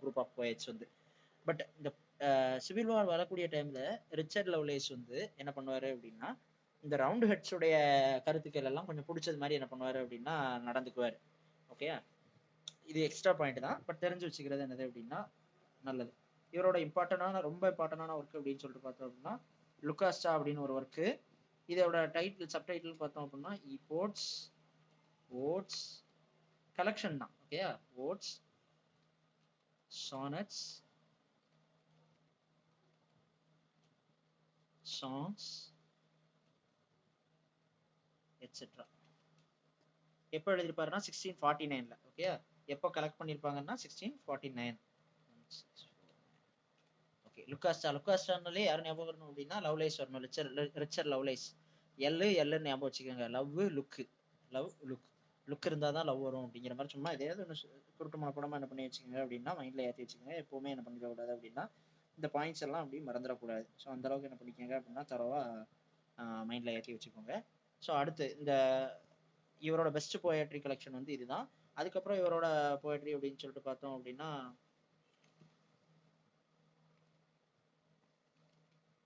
குரூப் ஆஃப் போயட்ஸ் வந்து. பட் இந்த சிவில் வார் வரக்கூடிய டைம்ல ரிச்சர்ட் லவ்லேஸ் வந்து என்ன பண்ணுவாரு அப்படின்னா இந்த ரவுண்ட் ஹெட்ஸுடைய கருத்துக்கள் எல்லாம் கொஞ்சம் பிடிச்சது மாதிரி என்ன பண்ணுவாரு அப்படின்னா நடந்துக்குவாரு. ஓகே, இது எக்ஸ்ட்ரா பாயிண்ட் தான், பட் தெரிஞ்சு வச்சுக்கிறது என்னது அப்படின்னா நல்லது. இவரோட ரொம்ப இம்பார்ட்டன்டான ஒர்க் அப்படின்னு சொல்லிட்டு பார்த்தோம் அப்படின்னா லுகாஸ்டா அப்படின்னு ஒரு ஒர்க்கு. இதோட டைட்டில் சப்டைட்டில் பார்த்தோம் அப்படின்னா ஓட்ஸ் கலெக்ஷன் தான். Okay, odes, sonnets, songs, etcetera. எப்போ எழுதிருப்பாருன்னா 1649ல. ஓகே, எப்போ கலெக்ட் பண்ணிருப்பாங்கன்னா 1649. ஓகே, லுகாஸ்டானாலே யாரும் ஞாபகம் வரணும் அப்படின்னா லவ்லேஸ் வரணும், ரிச்சர்ட் லவ்லேஸ். எல்லுன்னு ஞாபகம் வச்சுக்கோங்க, லுக் இருந்தால் தான் லவ் வரும் அப்படிங்கிற மாதிரி சும்மா எதையாவது ஒன்று குருட்டு மனப்படமா என்ன பண்ணி வச்சுக்கோங்க அப்படின்னா மைண்ட்ல ஏற்றி வச்சுக்கோங்க. எப்பவுமே என்ன பண்ணிடக்கூடாது அப்படின்னா இந்த பாயிண்ட்ஸ் எல்லாம் அப்படி மறந்துடக்கூடாது. ஸோ அந்த அளவுக்கு என்ன பண்ணிக்கோங்க அப்படின்னா தரவா மைண்ட்ல ஏற்றி வச்சுக்கோங்க. ஸோ அடுத்து இந்த இவரோட பெஸ்ட் போயட்ரி கலெக்ஷன் வந்து இதுதான். அதுக்கப்புறம் இவரோட போயட்ரி அப்படின்னு சொல்லிட்டு பார்த்தோம் அப்படின்னா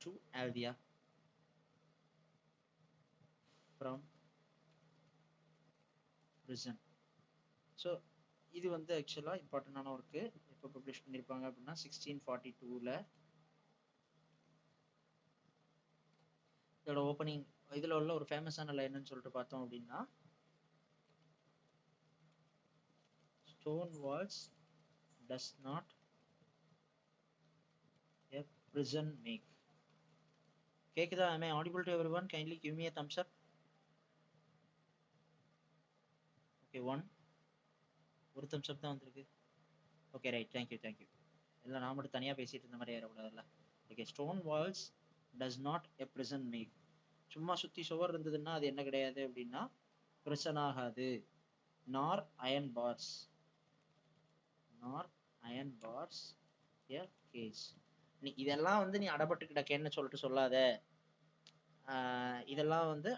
to Althea from prison. So இது வந்து ஆக்சுவலாக இம்பார்ட்டண்டான ஒர்க்கு. எப்போ பப்ளிஷ் பண்ணியிருப்பாங்க அப்படின்னா 1642ல. இதோட ஓப்பனிங் இதில் உள்ள ஒரு ஃபேமஸான லைன்னு சொல்லிட்டு பார்த்தோம் அப்படின்னா stone walls does not a prison make. கேக்குதா? am I audible to everyone? kindly give me a thumbs up. okay, ஒரு thumbs up தான் வந்திருக்கு. Okay right, thank you. இல்லை நான் மட்டும் தனியாக பேசிட்டு இருந்த மாதிரி ஏறக்கூடாதுல்ல. Okay, stone walls does not a prison make. சும்மா சுற்றி சுவர் இருந்ததுன்னா அது என்ன கிடையாது அப்படின்னா பிரசன் ஆகாது. நார் அயன் பார்ஸ் எ கேஸ். நீ இதெல்லாம் வந்து நீ அடப்பட்டு கிடக்கேன்னு சொல்லிட்டு சொல்லாத. இதெல்லாம் வந்து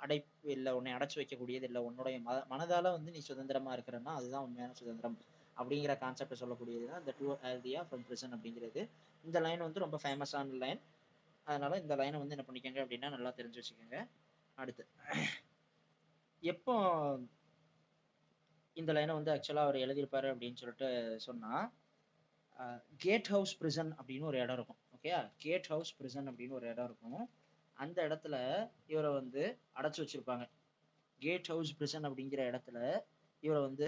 அடைப்பு இல்லை, உன்னை அடைச்சு வைக்கக்கூடியது இல்லை. உன்னுடைய மனதால வந்து நீ சுதந்திரமா இருக்கிறன்னா அதுதான் உண்மையான சுதந்திரம் அப்படிங்கிற கான்செப்டை சொல்லக்கூடியது தான் இந்த டு ஆல்தியா ஃப்ரம் பிரிசன் அப்படிங்கிறது. இந்த லைன் வந்து ரொம்ப ஃபேமஸான லைன், அதனால இந்த லைனை வந்து என்ன பண்ணிக்கோங்க அப்படின்னா நல்லா தெரிஞ்சு வச்சுக்கோங்க. அடுத்து எப்போ இந்த லைனை வந்து ஆக்சுவலா அவர் எழுதியிருப்பாரு அப்படின்னு சொல்லிட்டு சொன்னா, கேட் ஹவுஸ் பிரிசன் அப்படின்னு ஒரு இடம் இருக்கும். ஓகேயா, கேட் ஹவுஸ் பிரிசன் அப்படின்னு ஒரு இடம் இருக்கும். அந்த இடத்துல இவரை வந்து அடைச்சு வச்சிருப்பாங்க. கேட் ஹவுஸ் பிரிசன் அப்படிங்கிற இடத்துல இவரை வந்து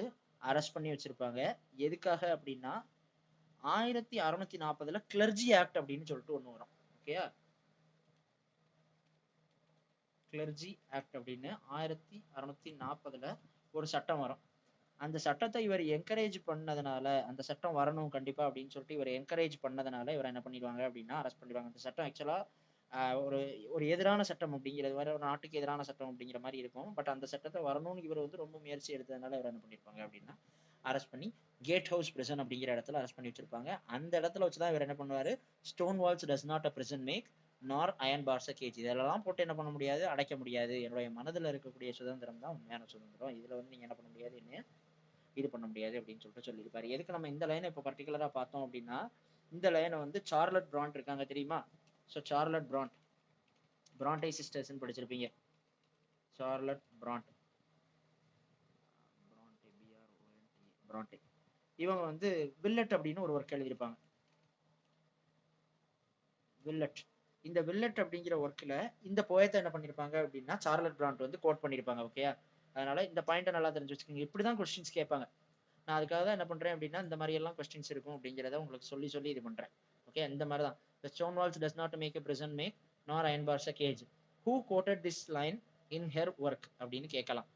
அரெஸ்ட் பண்ணி வச்சிருப்பாங்க. எதுக்காக அப்படின்னா 1640 கிளர்ஜி ஆக்ட் அப்படின்னு சொல்லிட்டு ஒண்ணு வரும். ஓகேயா, கிளர்ஜி ஆக்ட் அப்படின்னு 1640 ஒரு சட்டம் வரும். அந்த சட்டத்தை இவர் என்கரேஜ் பண்ணதுனால, அந்த சட்டம் வரணும் கண்டிப்பா அப்படின்னு சொல்லிட்டு இவர் என்கரேஜ் பண்ணதுனால இவர் என்ன பண்ணிடுவாங்க அப்படின்னா அரெஸ்ட் பண்ணிடுவாங்க. அந்த சட்டம் ஆக்சுவலா ஒரு ஒரு எதிரான சட்டம் அப்படிங்கிறது வேற, ஒரு நாட்டுக்கு எதிரான சட்டம் அப்படிங்கிற மாதிரி இருக்கும். பட் அந்த சட்டத்தை வரணும்னு இவர் வந்து ரொம்ப முயற்சி எடுத்ததுனால இவர் என்ன பண்ணிருப்பாங்க அப்படின்னா அரெஸ்ட் பண்ணி கேட் ஹவுஸ் பிரிசன் அப்படிங்கிற இடத்துல அரெஸ்ட் பண்ணி வச்சிருப்பாங்க. அந்த இடத்துல வச்சுதான் இவர் என்ன பண்ணுவாரு, stone walls does not a prison make nor iron bars a cage. இதெல்லாம் போட்டு என்ன பண்ண முடியாது, அடைக்க முடியாது. என்னுடைய மனதில் இருக்கக்கூடிய சுதந்திரம் தான் உண்மையான சுதந்திரம். இதுல வந்து நீங்க என்ன பண்ண முடியாது, என்ன இது பண்ண முடியாது அப்படின்னு சொல்லிட்டு சொல்லியிருப்பாரு. எதுக்கு நம்ம இந்த லைனை இப்போ பர்டிகுலரா பார்த்தோம் அப்படின்னா, இந்த லைனை வந்து சார்லட் பிராண்ட் இருக்காங்க தெரியுமா? ஸோ சார்லட் பிராண்ட், பிராண்டே சிஸ்டர்ஸ்ன்னு படிச்சிருப்பீங்க. சார்லட் பிராண்ட், பிராண்டே, இவங்க வந்து வில்லட் அப்படின்னு ஒரு ஒர்க் எழுதியிருப்பாங்க. வில்லட், இந்த வில்லட் அப்படிங்கிற ஒர்க்ல இந்த போயத்தை என்ன பண்ணிருப்பாங்க அப்படின்னா சார்லட் பிராண்ட் வந்து கோட் பண்ணிருப்பாங்க. ஓகேயா, அதனால இந்த பாயிண்ட்டை நல்லா தெரிஞ்சு வச்சுக்கோங்க. இப்படிதான் கொஸ்டின்ஸ் கேட்பாங்க. நான் அதுக்காக தான் என்ன பண்றேன் அப்படின்னா இந்த மாதிரி எல்லாம் கொஸ்டின்ஸ் இருக்கும் அப்படிங்கிறத உங்களுக்கு சொல்லி சொல்லி இது பண்றேன். ஓகே, இந்த மாதிரி தான் the stone walls does not make a prison make nor iron bars a cage. Who quoted this line in her work அப்படின்னு கேட்கலாம்.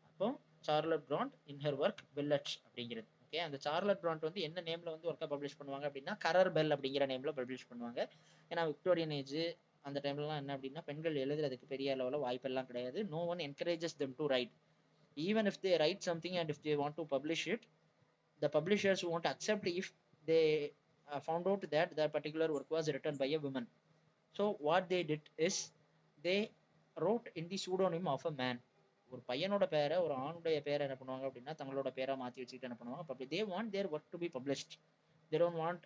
அப்போ Charlotte Bronte in her work Villette அப்படிங்கிறது. ஓகே, அந்த சார்லட் பிராண்ட் வந்து என்ன நேம்ல வந்து ஒர்க்கை பப்ளிஷ் பண்ணுவாங்க அப்படின்னா கரர் பெல் அப்படிங்கிற நேம்ல பப்ளிஷ் பண்ணுவாங்க. ஏன்னா விக்டோரியன் ஏஜ் அந்த டைம்லலாம் என்ன அப்படின்னா பெண்கள் எழுதுறதுக்கு பெரிய அளவில் வாய்ப்பெல்லாம் கிடையாது. No one encourages them to write. Even if they write something and if they want to publish it, the publishers won't accept if they found out that that particular work was written by a woman. So what they did is they wrote in the pseudonym of a man. ஒரு பையனோட பேரை ஒரு ஆணுடைய பேரை என்ன பண்ணுவாங்க அப்படின்னா தங்களோட பேரை மாற்றி வச்சுக்கிட்டு என்ன பண்ணுவாங்க, they want their work to be published. They don't want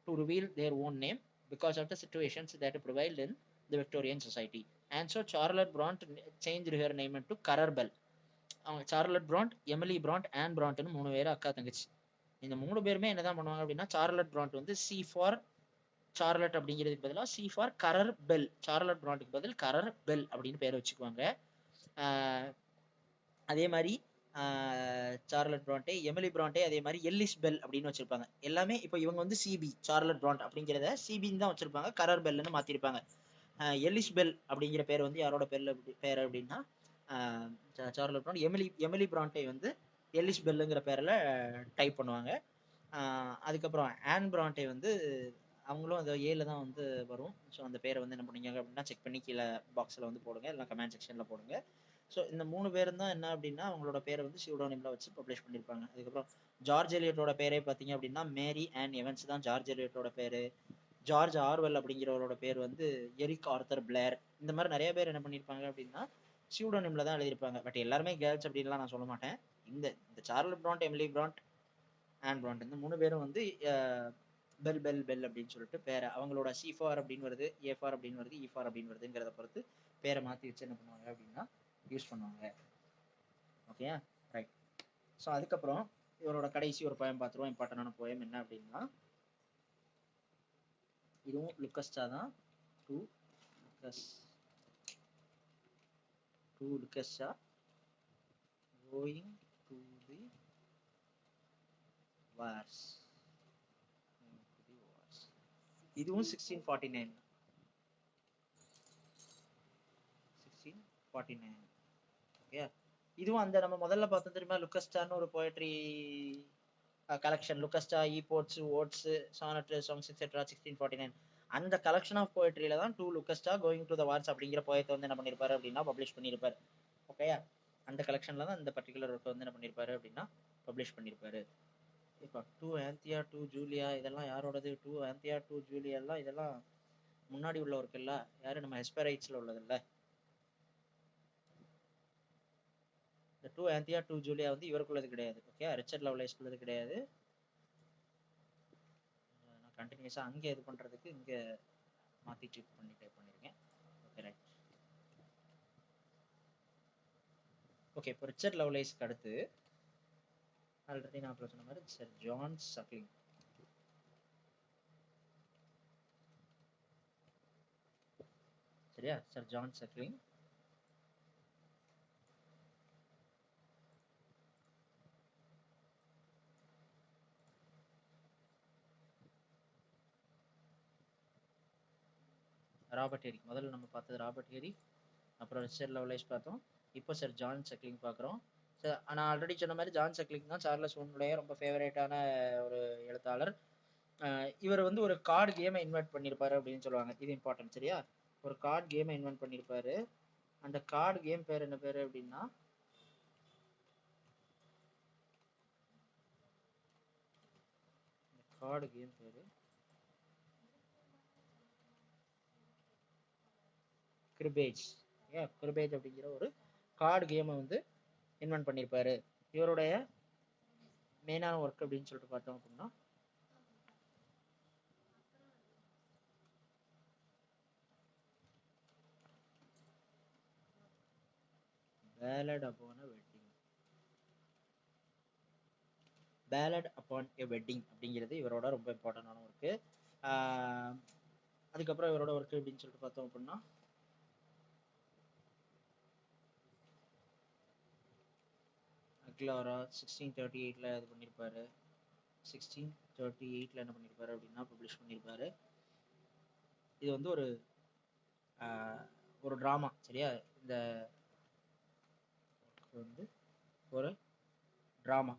to reveal their own name because of the situations that prevailed in the Victorian society. And so Charlotte Bronte changed her name into Currer Bell. அவங்க Charlotte Bronte, Emily Bronte, Anne பிராண்ட்னு 3 பேர் அக்கா தங்கச்சி. இந்த 3 பேருமே என்னதான் பண்ணுவாங்க அப்படின்னா சார்லட் பிராண்ட் வந்து சி ஃபார் சார்லட் அப்படிங்கிறதுக்கு பதிலாக சி ஃபார் கரர் பெல், சார்லட் பிராண்டுக்கு பதில் கரர் பெல் அப்படின்னு பேர் வச்சுக்குவாங்க. அதே மாதிரி சார்லட் பிராண்டே, எமிலி பிராண்டே அதே மாதிரி எல்லிஸ் பெல் அப்படின்னு வச்சிருப்பாங்க. எல்லாமே இப்போ இவங்க வந்து சிபி சார்லட் பிராண்ட் அப்படிங்கிறத சிபின்னு தான் வச்சிருப்பாங்க, கரர் பெல்னு மாத்திருப்பாங்க. எல்லிஸ் பெல் அப்படிங்கிற பேர் வந்து யாரோட பேர் அப்படின்னா சார்லட் பிராண்ட். எமிலி பிராண்டே வந்து எல்லிஸ் பெல்லுங்கிற பேரில் டைப் பண்ணுவாங்க. அதுக்கப்புறம் ஆன் பிராண்டே வந்து அவங்களும் அந்த ஏல தான் வந்து வரும். ஸோ அந்த பேரை வந்து என்ன பண்ணீங்க அப்படின்னா செக் பண்ணி கீழே பாக்ஸில் வந்து போடுங்க, இல்லை கமெண்ட் செக்ஷனில் போடுங்க. ஸோ இந்த 3 பேரும் தான் என்ன அப்படின்னா அவங்களோட பேரை வந்து சியூடோனிம்ல வச்சு பப்ளிஷ் பண்ணியிருப்பாங்க. அதுக்கப்புறம் ஜார்ஜ் எலியட்டோட பேரே பார்த்தீங்க அப்படின்னா மேரி ஆன் எவன்ஸ் தான் ஜார்ஜ் எலியட்டோட பேர். ஜார்ஜ் ஆர்வெல் அப்படிங்கிறவரோட பேர் வந்து எரிக் ஆர்த்தர் பிளேர். இந்த மாதிரி நிறைய பேர் என்ன பண்ணியிருப்பாங்க அப்படின்னா சியூடோனிம்ல தான் எழுதியிருப்பாங்க. பட் எல்லாருமே கேர்ள்ஸ் அப்படின்லாம் நான் சொல்ல மாட்டேன். இந்த சார்லட் Bronte, Emily Bronte, on brand இந்த 3 பேரும் வந்து பெல் பெல் பெல் அப்படின்னு சொல்லிட்டு பேரை அவங்களோட சி ஃபார் அப்படின்னு வருது, ஏ ஃபார் அப்படின்னு வருது, இ ஃபார் அப்படின்னு வருதுங்கிறத பொறுத்து பேரை மாற்றி வச்சு என்ன பண்ணுவாங்க அப்படின்னா யூஸ் பண்ணுவாங்க. Okay right. ஸோ அதுக்கப்புறம் இவரோட கடைசி ஒரு போயம் பார்த்துருவோம். இம்பார்ட்டன்டான போயம் என்ன அப்படின்னா இதுவும் லுக்கஸ்டா தான். To Lucasta going to the wars. இதுவும் 1649. ஓகே, இதுவும் அந்த நம்ம முதல்ல பார்த்தோம் தெரியுமா லுக்கஸ்டான்னு ஒரு poetry collection, Lucasta epodes odes sonnet songs etcetera 1649. அந்த கலெக்ஷன் ஆஃப் போயட்ரியில தான் to Lucasta going to the wars அப்படிங்கிற போயத்தை வந்து என்ன பண்ணிருப்பாரு அப்படின்னா பப்ளிஷ் பண்ணியிருப்பாரு. ஓகேயா, அந்த கலெக்ஷன்ல தான் இந்த பர்டிகுலர் ஒர்க் வந்து என்ன பண்ணிருப்பாரு அப்படின்னா பப்ளிஷ் பண்ணிருப்பாரு. இப்போ டு ஆந்தியா டு ஜூலியா இதெல்லாம் யாரோடது? டு ஆந்தியா டு ஜூலியா எல்லாம் இதெல்லாம் முன்னாடி உள்ள ஒர்க் இல்ல, யாரு நம்ம ஹெஸ்பரைட்ஸ்ல உள்ளது இல்ல. இந்த டு ஆந்தியா டு ஜூலியா வந்து இவருக்குள்ளது கிடையாது. ஓகே, ரிச்சர்ட் லவ்லேஸ்க்குள்ளது கிடையாது. நான் கண்டினியூஸா அங்க இது பண்றதுக்கு இங்க மாத்தி ட்ரிப் பண்ணி டைப் பண்ணிருக்கேன். Okay right. ஓகே, இப்போ ரிச்சர்ட் லவ்லேஸ்க்கு அடுத்து ஆல்ரெடி நான் சொன்ன மாதிரி சர் ஜான் சக்லிங். சரியா, சர் ஜான் சக்லிங். ராபர்ட் ஹெரி, முதல்ல நம்ம பார்த்தது ராபர்ட் ஹெரி, அப்புறம் ரிச்சர்ட் லவ்லேஸ் பார்த்தோம், இப்போ சர் ஜான் சக்லிங் பார்க்குறோம். நான் ஆல்ரெடி சொன்ன மாதிரி ஜான் சக்லிங் தான் சார்லஸ் வுட்னுடைய ரொம்ப ஃபேவரேட்டான ஒரு எழுத்தாளர். இவர் வந்து ஒரு கார்டு கேமை இன்வெர்ட் பண்ணியிருப்பாரு அப்படின்னு சொல்லுவாங்க. இது இம்பார்ட்டன்ட். சரியா, ஒரு கார்டு கேமை இன்வெர்ட் பண்ணியிருப்பாரு. அந்த கார்டு கேம் பேர் என்ன பேரு அப்படின்னா கார்டு கேம் பேரு கிரிபேஜ். கிரிபேஜ் அப்படிங்கிற ஒரு கார்டு கேமை வந்து இன்வென்ட் பண்ணியிருப்பாரு. இவருடைய மெயினான ஒர்க் அப்படின்னு சொல்லிட்டு பார்த்தோம் அப்படின்னா ballad upon a wedding. Ballad upon a wedding அப்படிங்கிறது இவரோட ரொம்ப இம்பார்ட்டன்டான ஒர்க்கு. அதுக்கப்புறம் இவரோட ஒர்க் அப்படின்னு சொல்லிட்டு பார்த்தோம் அப்படின்னா அக்லாரா 1638 இது பண்ணியிருப்பாரு. 1638 என்ன பண்ணியிருப்பாரு அப்படின்னா பப்ளிஷ் பண்ணியிருப்பாரு. இது வந்து ஒரு ட்ராமா. சரியா, இந்த வந்து ஒரு ட்ராமா.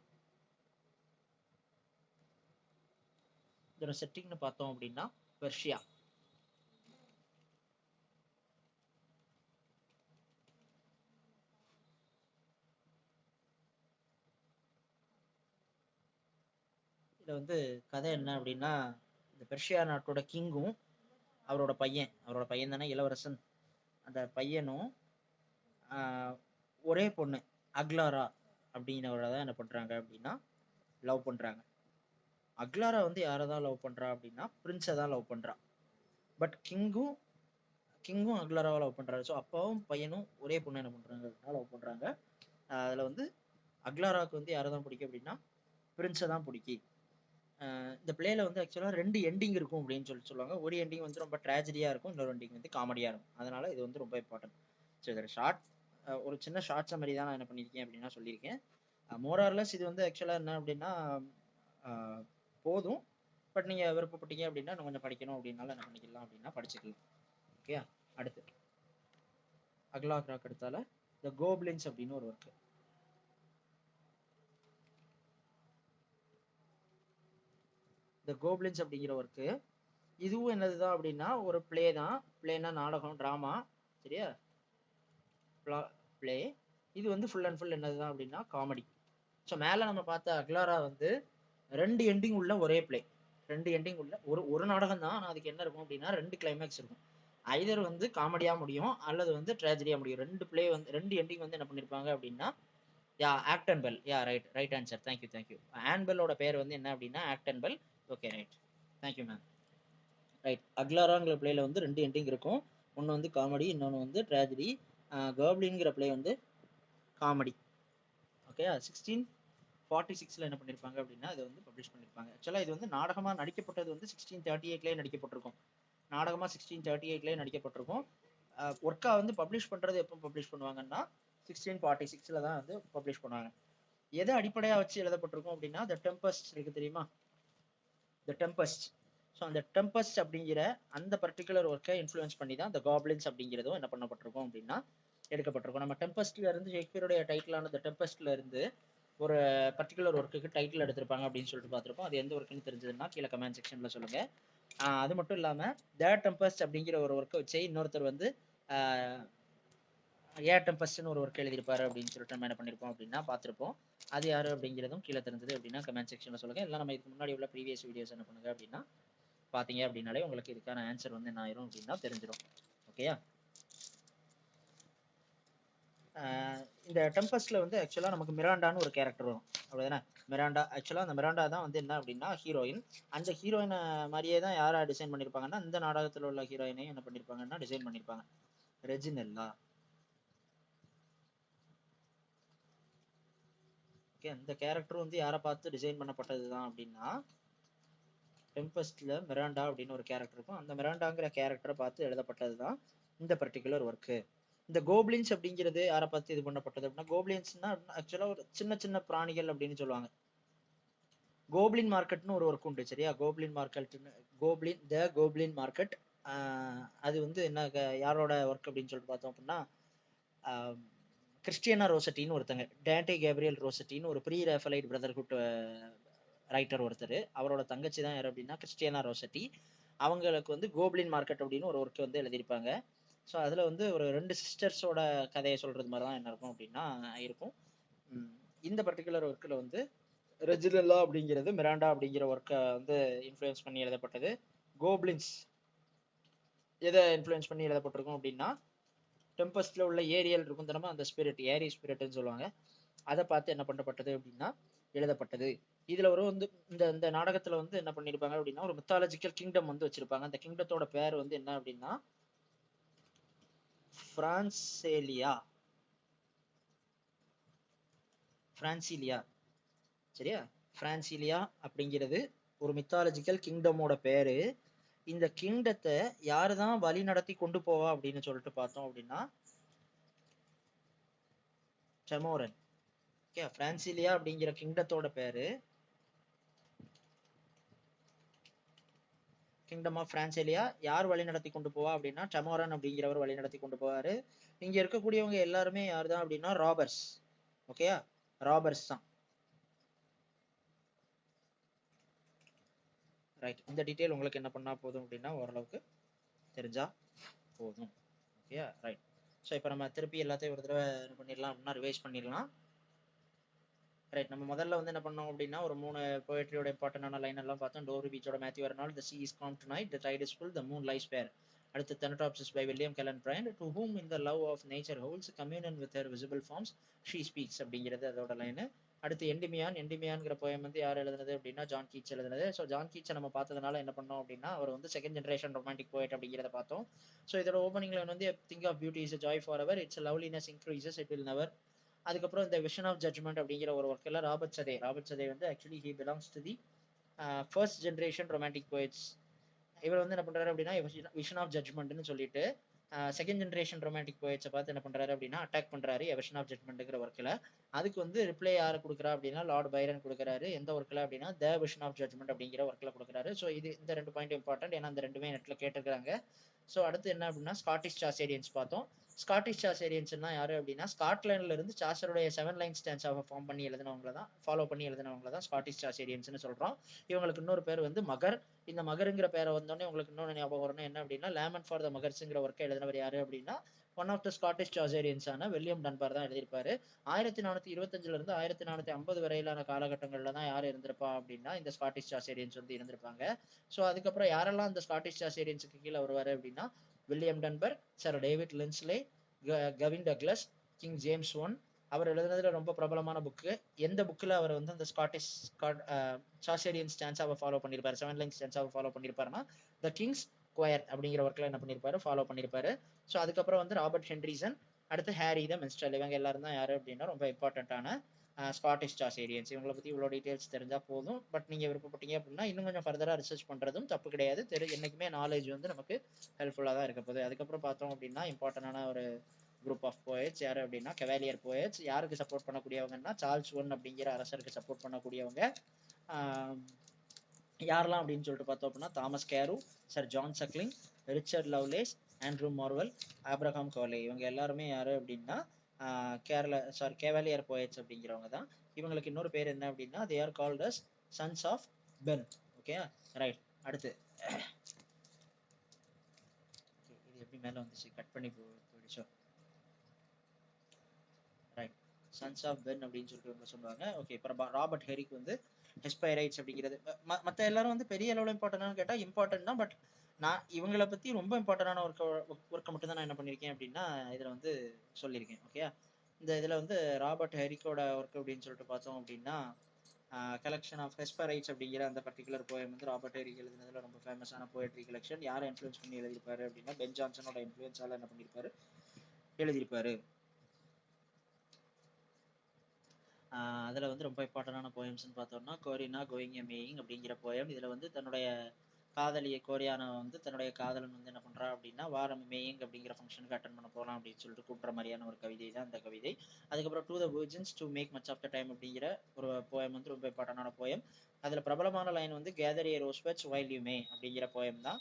இதோட செட்டிங்னு பார்த்தோம் அப்படின்னா பெர்ஷியா. இதுல வந்து கதை என்ன அப்படின்னா இந்த பெர்ஷியா நாட்டோட கிங்கும் அவரோட பையன் தானே இளவரசன், அந்த பையனும் ஒரே பொண்ணு அக்லாரா அப்படின்னவரை தான் என்ன பண்றாங்க அப்படின்னா லவ் பண்றாங்க. அக்லாரா வந்து யாரதான் லவ் பண்றா அப்படின்னா பிரின்ஸை தான் லவ் பண்றா. பட் கிங்கும் அக்லாராவை லவ் பண்றாரு. ஸோ அப்பாவும் பையனும் ஒரே பொண்ணு என்ன பண்றாங்க அப்படின்னா லவ் பண்றாங்க. அதுல வந்து அக்லாராவுக்கு வந்து யாரை தான் பிடிக்கும் அப்படின்னா பிரின்ஸை தான் பிடிக்கும். இந்த பிளேல வந்து ஆக்சுவலா 2 எண்டிங் இருக்கும் அப்படின்னு சொல்லுவாங்க. ஒரு எண்டிங் வந்து ரொம்ப ட்ராஜடியா இருக்கும், இன்னொரு எண்டிங் வந்து காமெடியா இருக்கும். அதனால இது வந்து ரொம்ப இம்பார்ட்டன்ட். ஸோ இதில் ஒரு சின்ன ஷார்ட் சம்மரி தான் நான் என்ன பண்ணியிருக்கேன் அப்படின்னா சொல்லியிருக்கேன். மோரார்லெஸ் இது வந்து ஆக்சுவலா என்ன அப்படின்னா போதும். பட் நீங்க விருப்பப்பட்டீங்க அப்படின்னா கொஞ்சம் படிக்கணும் அப்படின்னால என்ன பண்ணிக்கலாம் அப்படின்னா படிச்சுக்கலாம். ஓகே, அடுத்து அக்லாக்ராக் எடுத்தால த கோப்லின்ஸ் அப்படின்னு ஒரு ஒர்க். த கோப்லின்ஸ் அப்படிங்கிற ஒர்க்கு இதுவும் என்னதுதான் அப்படின்னா ஒரு பிளே தான். பிளேனா நாடகம், டிராமா. சரியா, பிளே. இது வந்து ஃபுல் அண்ட் ஃபுல் என்னதுதான் அப்படின்னா காமெடி. ஸோ மேல நம்ம பார்த்த அக்லாரா வந்து 2 எண்டிங் உள்ள ஒரே பிளே. 2 எண்டிங் உள்ள ஒரு நாடகம் தான். ஆனால் அதுக்கு என்ன இருக்கும் அப்படின்னா 2 கிளைமேக்ஸ் இருக்கும். ஐதர் வந்து காமெடியா முடியும் அல்லது வந்து ட்ராஜடியா முடியும். 2 பிளே வந்து 2 எண்டிங் வந்து என்ன பண்ணிருப்பாங்க அப்படின்னா Acton Bell. Right answer. Thank you. ஆன்பெல்லோட பேர் வந்து என்ன அப்படின்னா Acton Bell. Okay, right. Thank you ma'am. Right, அக்லாராங்கிற பிளேல வந்து 2 எண்டிங் இருக்கும். ஒன்று வந்து காமெடி, இன்னொன்று வந்து ட்ராஜடி. கோப்ளின்ங்கிற பிளே வந்து காமெடி. ஓகே, 1646 என்ன பண்ணிருப்பாங்க அப்படின்னா இதை வந்து பப்ளிஷ் பண்ணிருப்பாங்க. ஆக்சுவலா இது வந்து நாடகமா நடிக்கப்பட்டது வந்து 1638 நடிக்கப்பட்டிருக்கும். நாடகமா 1638 நடிக்கப்பட்டிருக்கும். ஒர்க்கா வந்து பப்ளிஷ் பண்றது எப்போ பப்ளிஷ் பண்ணுவாங்கன்னா 1646 தான் வந்து பப்ளிஷ் பண்ணுவாங்க. எதை அடிப்படையா வச்சு எழுதப்பட்டிருக்கும் அப்படின்னா த டெம்பஸ்ட் இருக்கு தெரியுமா, த டெம்பஸ்ட். ஸோ அந்த டெம்பஸ்ட் அப்படிங்கிற அந்த பர்டிகுலர் ஒர்க்கை இன்ஃப்ளூயன்ஸ் பண்ணி தான் இந்த காப்ளின்ஸ் அப்படிங்கிறதும் என்ன பண்ணப்பட்டிருக்கும் அப்படின்னா எடுக்கப்பட்டிருக்கும். நம்ம டெம்பஸ்ட்ல இருந்து ஷேக்ஸ்பியருடைய டைட்டிலான த டெம்பஸ்ட்ல இருந்து ஒரு பர்டிகுலர் ஒர்க்குக்கு டைட்டில் எடுத்திருப்பாங்க அப்படின்னு சொல்லிட்டு பார்த்துருப்போம். அது எந்த ஒர்க்குன்னு தெரிஞ்சதுன்னா கீழே கமெண்ட் செக்ஷன்ல சொல்லுங்க. அது மட்டும் இல்லாம த டெம்பஸ்ட் அப்படிங்கிற ஒரு ஒர்க்கை வச்சு இன்னொருத்தர் வந்து டெம்பஸ்ட்னு ஒரு ஒர்க் எழுதியிருப்பாரு அப்படின்னு சொல்லிட்டு நம்ம என்ன பண்ணிருப்போம் அப்படின்னா பார்த்துருப்போம். அது யாரு அப்படிங்கிறதும் கீழே தெரிஞ்சது அப்படின்னா கமெண்ட் செக்ஷன்ல சொல்லுங்க. இல்லை நம்ம இதுக்கு முன்னாடி உள்ள ப்ரீவியஸ் வீடியோஸ் என்ன பண்ணுங்க அப்படின்னா பாத்தீங்க அப்படின்னாலே உங்களுக்கு இதுக்கான ஆன்சர் வந்து என்ன ஆயிரும் அப்படின்னா தெரிஞ்சிடும். ஓகேயா, இந்த டெம்பஸ்ட்ல வந்து ஆக்சுவலா நமக்கு மிராண்டான்னு ஒரு கேரக்டர் வரும். அப்படிதானே, மிராண்டா. ஆக்சுவலா அந்த மிராண்டா தான் வந்து என்ன அப்படின்னா ஹீரோயின். அந்த ஹீரோயினை மாதிரியே தான் யாரா டிசைன் பண்ணிருப்பாங்கன்னா இந்த நாடகத்துல உள்ள ஹீரோயினையும் என்ன பண்ணிருப்பாங்கன்னா டிசைன் பண்ணிருப்பாங்க. ரெஜினெல்லா. ஓகே, இந்த கேரக்டர் வந்து யாரை பார்த்து டிசைன் பண்ணப்பட்டதுதான் அப்படின்னா, டெம்பஸ்ட்ல மிராண்டா அப்படின்னு ஒரு கேரக்டர் இருக்கும். அந்த மிராண்டாங்கிற கேரக்டரை பார்த்து எழுதப்பட்டதுதான் இந்த பர்டிகுலர் ஒர்க்கு. இந்த கோப்ளின்ஸ் அப்படிங்கிறது யாரை பார்த்து இது பண்ணப்பட்டது அப்படின்னா, கோப்ளின்ஸ்னா ஆக்சுவலா ஒரு சின்ன சின்ன பிராணிகள் அப்படின்னு சொல்லுவாங்க. கோப்ளின் மார்க்கெட்னு ஒரு ஒர்க் உண்டு சரியா. கோப்ளின் மார்க்கெட்னு கோப்ளின் மார்க்கெட். அது வந்து என்ன யாரோட ஒர்க் அப்படின்னு சொல்லிட்டு பார்த்தோம் அப்படின்னா, கிறிஸ்டியனா ரோசட்டின்னு ஒருத்தங்க, டேண்டே கேப்ரியல் ரோசட்டின்னு ஒரு ப்ரீ ரேஃபலைட் பிரதர்ஹுட் ரைட்டர் ஒருத்தர். அவரோட தங்கச்சி தான் யார் அப்படின்னா கிறிஸ்டியனா ரோசட்டி. அவங்களுக்கு வந்து கோப்ளின் மார்க்கெட் அப்படின்னு ஒரு ஒர்க் வந்து எழுதியிருப்பாங்க. ஸோ அதில் வந்து ஒரு 2 சிஸ்டர்ஸோட கதையை சொல்றது மாதிரி தான் என்ன இருக்கும் அப்படின்னா இருக்கும். இந்த பர்டிகுலர் ஒர்க்கில் வந்து ரெஜினல்லா அப்படிங்கிறது மிராண்டா அப்படிங்கிற ஒர்க்கை வந்து இன்ஃப்ளூயன்ஸ் பண்ணி எழுதப்பட்டது. கோப்ளின்ஸ் எதை இன்ஃப்ளூயன்ஸ் பண்ணி எழுதப்பட்டிருக்கும் அப்படின்னா, டெம்பஸ்ட்ல உள்ள ஏரியல் இருக்கும் தினமும் அந்த ஸ்பிரிட், ஏரி ஸ்பிரிட்னு சொல்லுவாங்க. அதை பார்த்து என்ன பண்ணப்பட்டது அப்படின்னா எழுதப்பட்டது. இதுல ஒரு வந்து இந்த இந்த நாடகத்துல வந்து என்ன பண்ணிருப்பாங்க அப்படின்னா, ஒரு மித்தாலஜிக்கல் கிங்டம் வந்து வச்சிருப்பாங்க. அந்த கிங்டத்தோட பேர் வந்து என்ன அப்படின்னா பிரான்சேலியா, பிரான்சிலியா சரியா. பிரான்சிலியா அப்படிங்கிறது ஒரு மித்தாலஜிக்கல் கிங்டமோட பேரு. இந்த கிங்டத்தை யாருதான் வழி நடத்தி கொண்டு போவா அப்படின்னு சொல்லிட்டு பார்த்தோம் அப்படின்னா டெமோரன். ஓகே, பிரான்சிலியா அப்படிங்கிற கிங்டத்தோட பேரு கிங்டம் ஆஃப் பிரான்சேலியா. யார் வழி நடத்தி கொண்டு போவா அப்படின்னா டெமோரன் அப்படிங்கிறவர் வழி நடத்தி கொண்டு போவாரு. இங்க இருக்கக்கூடியவங்க எல்லாருமே யார் தான் அப்படின்னா ராபர்ஸ். ஓகேயா, ராபர்ஸ் தான். ரைட், இந்த டீட்டெயில் உங்களுக்கு என்ன பண்ணா போதும் அப்படின்னா ஓரளவுக்கு தெரிஞ்சா போதும். ஓகேயா, ரைட். ஸோ இப்போ நம்ம திருப்பி எல்லாத்தையும் ஒரு தடவை என்ன பண்ணிடலாம் அப்படின்னா ரிவைஸ் பண்ணிடலாம். ரைட், நம்ம முதல்ல வந்து என்ன பண்ணோம் அப்படின்னா ஒரு 3 போயட்ரியோட இம்பார்ட்டன்டான லைன் எல்லாம் பார்த்தோம். டோரி பீச்சோட Matthew Arnold, the sea is calm tonight, the tide is full, the moon lies fair. அடுத்து Thanatopsis by William Cullen Bryant, to whom in the love of nature holds communion with her visible forms she speaks அப்படிங்கிறது அதோட line. அடுத்து எண்டிமியான்ங்கிற poem வந்து யார் எழுதுனது அப்படின்னா John Keats எழுதுனது. So John கீட்ஸை நம்ம பார்த்ததுனால என்ன பண்ணோம் அப்படின்னா அவர் வந்து செகண்ட் ஜென்ரேஷன் ரொமான்டிக் போயட் அப்படிங்கிறத பார்த்தோம். ஸோ இதோட ஓப்பனிங்ல வந்து thing of beauty is joy for ever, its loveliness increases it will never. அதுக்கப்புறம் இந்த விஷன் ஆஃப் ஜட்மெண்ட் அப்படிங்கிற ஒரு ஒர்க்கில் ராபர்ட் சதே வந்து actually he belongs to the first generation romantic poets. இவர் வந்து என்ன பண்றாரு அப்படின்னா விஷன் ஆஃப் ஜட்மெண்ட்னு சொல்லிட்டு செகண்ட் ஜென்ரேஷன் ரொமான்டிக் போயட்ஸை பார்த்து என்ன பண்றாரு அப்படின்னா அட்டாக் பண்றாரு விஷன் ஆஃப் ஜட்மெண்ட்ங்கிற ஒர்க்கில். அதுக்கு வந்து ரிப்ளை யாரை கொடுக்குறா அப்படின்னா லார்ட் பைரன் கொடுக்குறாரு. எந்த ஒர்க்கில் அப்படின்னா த விஷன் ஆஃப் ஜட்மெண்ட் அப்படிங்கிற ஒர்க்கில் கொடுக்குறாரு. ஸோ இது இந்த 2 பாயிண்ட் இம்பார்ட்டன்ட், ஏன்னா இந்த 2மே நெட்ல கேட்டிருக்காங்க. ஸோ அடுத்து என்ன அப்படின்னா ஸ்காட்டிஷ் சாசேரியன்ஸ் பார்த்தோம். ஸ்காட்டிஷ் சாசேரியன்ஸ்னா யாரு அப்படின்னா ஸ்காட்லாண்ட்ல இருந்து சாசருடைய 7 லைன் ஸ்டான்ஸாவை ஃபார்ம் பண்ணி எழுதினவங்க தான், ஃபாலோ பண்ணி எழுதினவங்க தான் ஸ்காட்டிஷ் சாசேரியன்ஸ்னு சொல்றோம். இவங்களுக்கு இன்னொரு பேர் வந்து மகர். இந்த மகருங்கிற பேரை வந்தோடனே உங்களுக்கு இன்னொன்று ஞாபகம் வரணும் என்ன அப்படின்னா லேமன் ஃபார் த மகர்ஸ்ங்கிற ஒர்க்கை எழுதினவர் யாரு அப்படின்னா ஒன் ஆஃப் த ஸ்காட்டிஷ் சாசேரியன்ஸான வில்லியம் டன்பார் தான் எழுதியிருப்பாரு. 1425 இருந்து 1450 வரையிலான காலகட்டங்கள்ல தான் யார் இருந்திருப்பா அப்படின்னா இந்த ஸ்காட்டிஷ் சாசேரியன்ஸ் வந்து இருந்திருப்பாங்க. ஸோ அதுக்கப்புறம் யாரெல்லாம் இந்த ஸ்காட்டிஷ் சாசேரியன்ஸுக்கு கீழே வருவாரு அப்படின்னா William Dunbar, sir David Lyndsay, Gavin Douglas, King James one. அவர் எழுதுனதுல ரொம்ப பிரபலமான புக்கு. எந்த புக்கில் அவர் வந்து அந்த ஸ்காட்டிஷ் சாசேரியன் ஸ்டான்ஸாவை ஃபாலோ பண்ணியிருப்பாரு, 7 லைன் ஸ்டான்ஸாவை ஃபாலோ பண்ணியிருப்பாருன்னா த கிங்ஸ் குவயர் அப்படிங்கிற ஒர்க்கில் என்ன பண்ணியிருப்பாரு ஃபாலோ பண்ணியிருப்பாரு. ஸோ அதுக்கப்புறம் வந்து ராபர்ட் ஹென்ரிசன், அடுத்து ஹாரி த மின்ஸ்ட்ரல். இவங்க எல்லாரும் தான் யாரு அப்படின்னா ரொம்ப இம்பார்ட்டன்டான ஸ்காட்டிஷ் சாசேரியன்ஸ். இவங்களை பற்றி இவ்வளோ டீட்டெயில்ஸ் தெரிஞ்சா போதும். பட் நீங்கள் விருப்பப்பட்டீங்க அப்படின்னா இன்னும் கொஞ்சம் ஃபர்தராக ரிசர்ச் பண்ணுறதும் தப்பு கிடையாது. என்னைக்குமே நாலேஜ் வந்து நமக்கு ஹெல்ப்ஃபுல்லாக தான் இருக்க போகுது. அதுக்கப்புறம் பார்த்தோம் அப்படின்னா இம்பார்ட்டன்டான ஒரு குரூப் ஆஃப் போயட்ஸ் யாரு அப்படின்னா கவேலியர் போயட்ஸ். யாருக்கு சப்போர்ட் பண்ணக்கூடியவங்கன்னா சார்ல்ஸ் ஒன் அப்படிங்கிற அரசருக்கு சப்போர்ட் பண்ணக்கூடியவங்க. யாரெல்லாம் அப்படின்னு சொல்லிட்டு பார்த்தோம் அப்படின்னா Thomas Carew, sir John Suckling, Richard Lovelace, Andrew Marvell, Abraham Cowley. இவங்க எல்லாருமே யாரு அப்படின்னா கேவலியர் போயட்ஸ் அப்படிங்கிறவங்க தான். இவங்களுக்கு இன்னொரு பேர் என்ன அப்படின்னா they are called as sons of Ben. Okay, right. அடுத்து இது எப்படி மேல வந்துச்சு, கட் பண்ணி போயிடுச்சோ. ரைட், சன்ஸ் ஆஃப் பென் அப்படின்னு சொல்லிட்டு இவங்க சொல்லுவாங்க. ஓகே, இப்போ ராபர்ட் ஹெரிக் வந்து ஹெஸ்பைரைட்ஸ் அப்படிங்கிறது மற்ற எல்லாரும் வந்து பெரிய அளவில் இம்பார்ட்டன்டானு கேட்டால் இம்பார்ட்டன்ட் தான். பட் நான் இவங்களை பற்றி ரொம்ப இம்பார்ட்டன்டான ஒர்க்கை மட்டும் தான் நான் என்ன பண்ணியிருக்கேன் அப்படின்னா இதில் வந்து சொல்லியிருக்கேன். ஓகே, இந்த இதில் வந்து ராபர்ட் ஹெரிக்கோட ஒர்க் அப்படின்னு சொல்லிட்டு பார்த்தோம் அப்படின்னா கலெக்ஷன் ஆஃப் ஹெஸ்பரைட்ஸ் அப்படிங்கிற அந்த பர்டிகுலர் போயம் வந்து ராபர்ட் ஹெரிக் எழுதுனதுல ரொம்ப ஃபேமஸான போயட்ரி கலெக்ஷன். யாரை இன்ஃப்ளூயன்ஸ் பண்ணி எழுதியிருப்பாரு அப்படின்னா பென் ஜான்சனோட இன்ஃப்ளூயன்ஸால என்ன பண்ணியிருப்பாரு எழுதியிருப்பாரு. அதுல வந்து ரொம்ப இம்பார்ட்டன்டான போயம்ஸ்னு பார்த்தோம்னா கோரினா கோயிங் எ மேயிங் அப்படிங்கிற போயம். இதுல வந்து தன்னுடைய காதலியை கோரியானா வந்து தன்னுடைய காதலன் வந்து என்ன பண்றா அப்படின்னா வாரம் மேயிங் அப்படிங்கிற ஃபங்க்ஷனுக்கு அட்டன் பண்ண போகலாம் அப்படின்னு சொல்லிட்டு கூப்பிட்ற மாதிரியான ஒரு கவிதை தான் அந்த கவிதை. அதுக்கப்புறம் to the virgins to make much of the time அப்படிங்கிற ஒரு போயம் வந்து ரொம்ப இம்பார்ட்டன்டான போயம். அதுல பிரபலமான லைன் வந்து gather ye rose buds while you may அப்படிங்கிற போயம் தான்.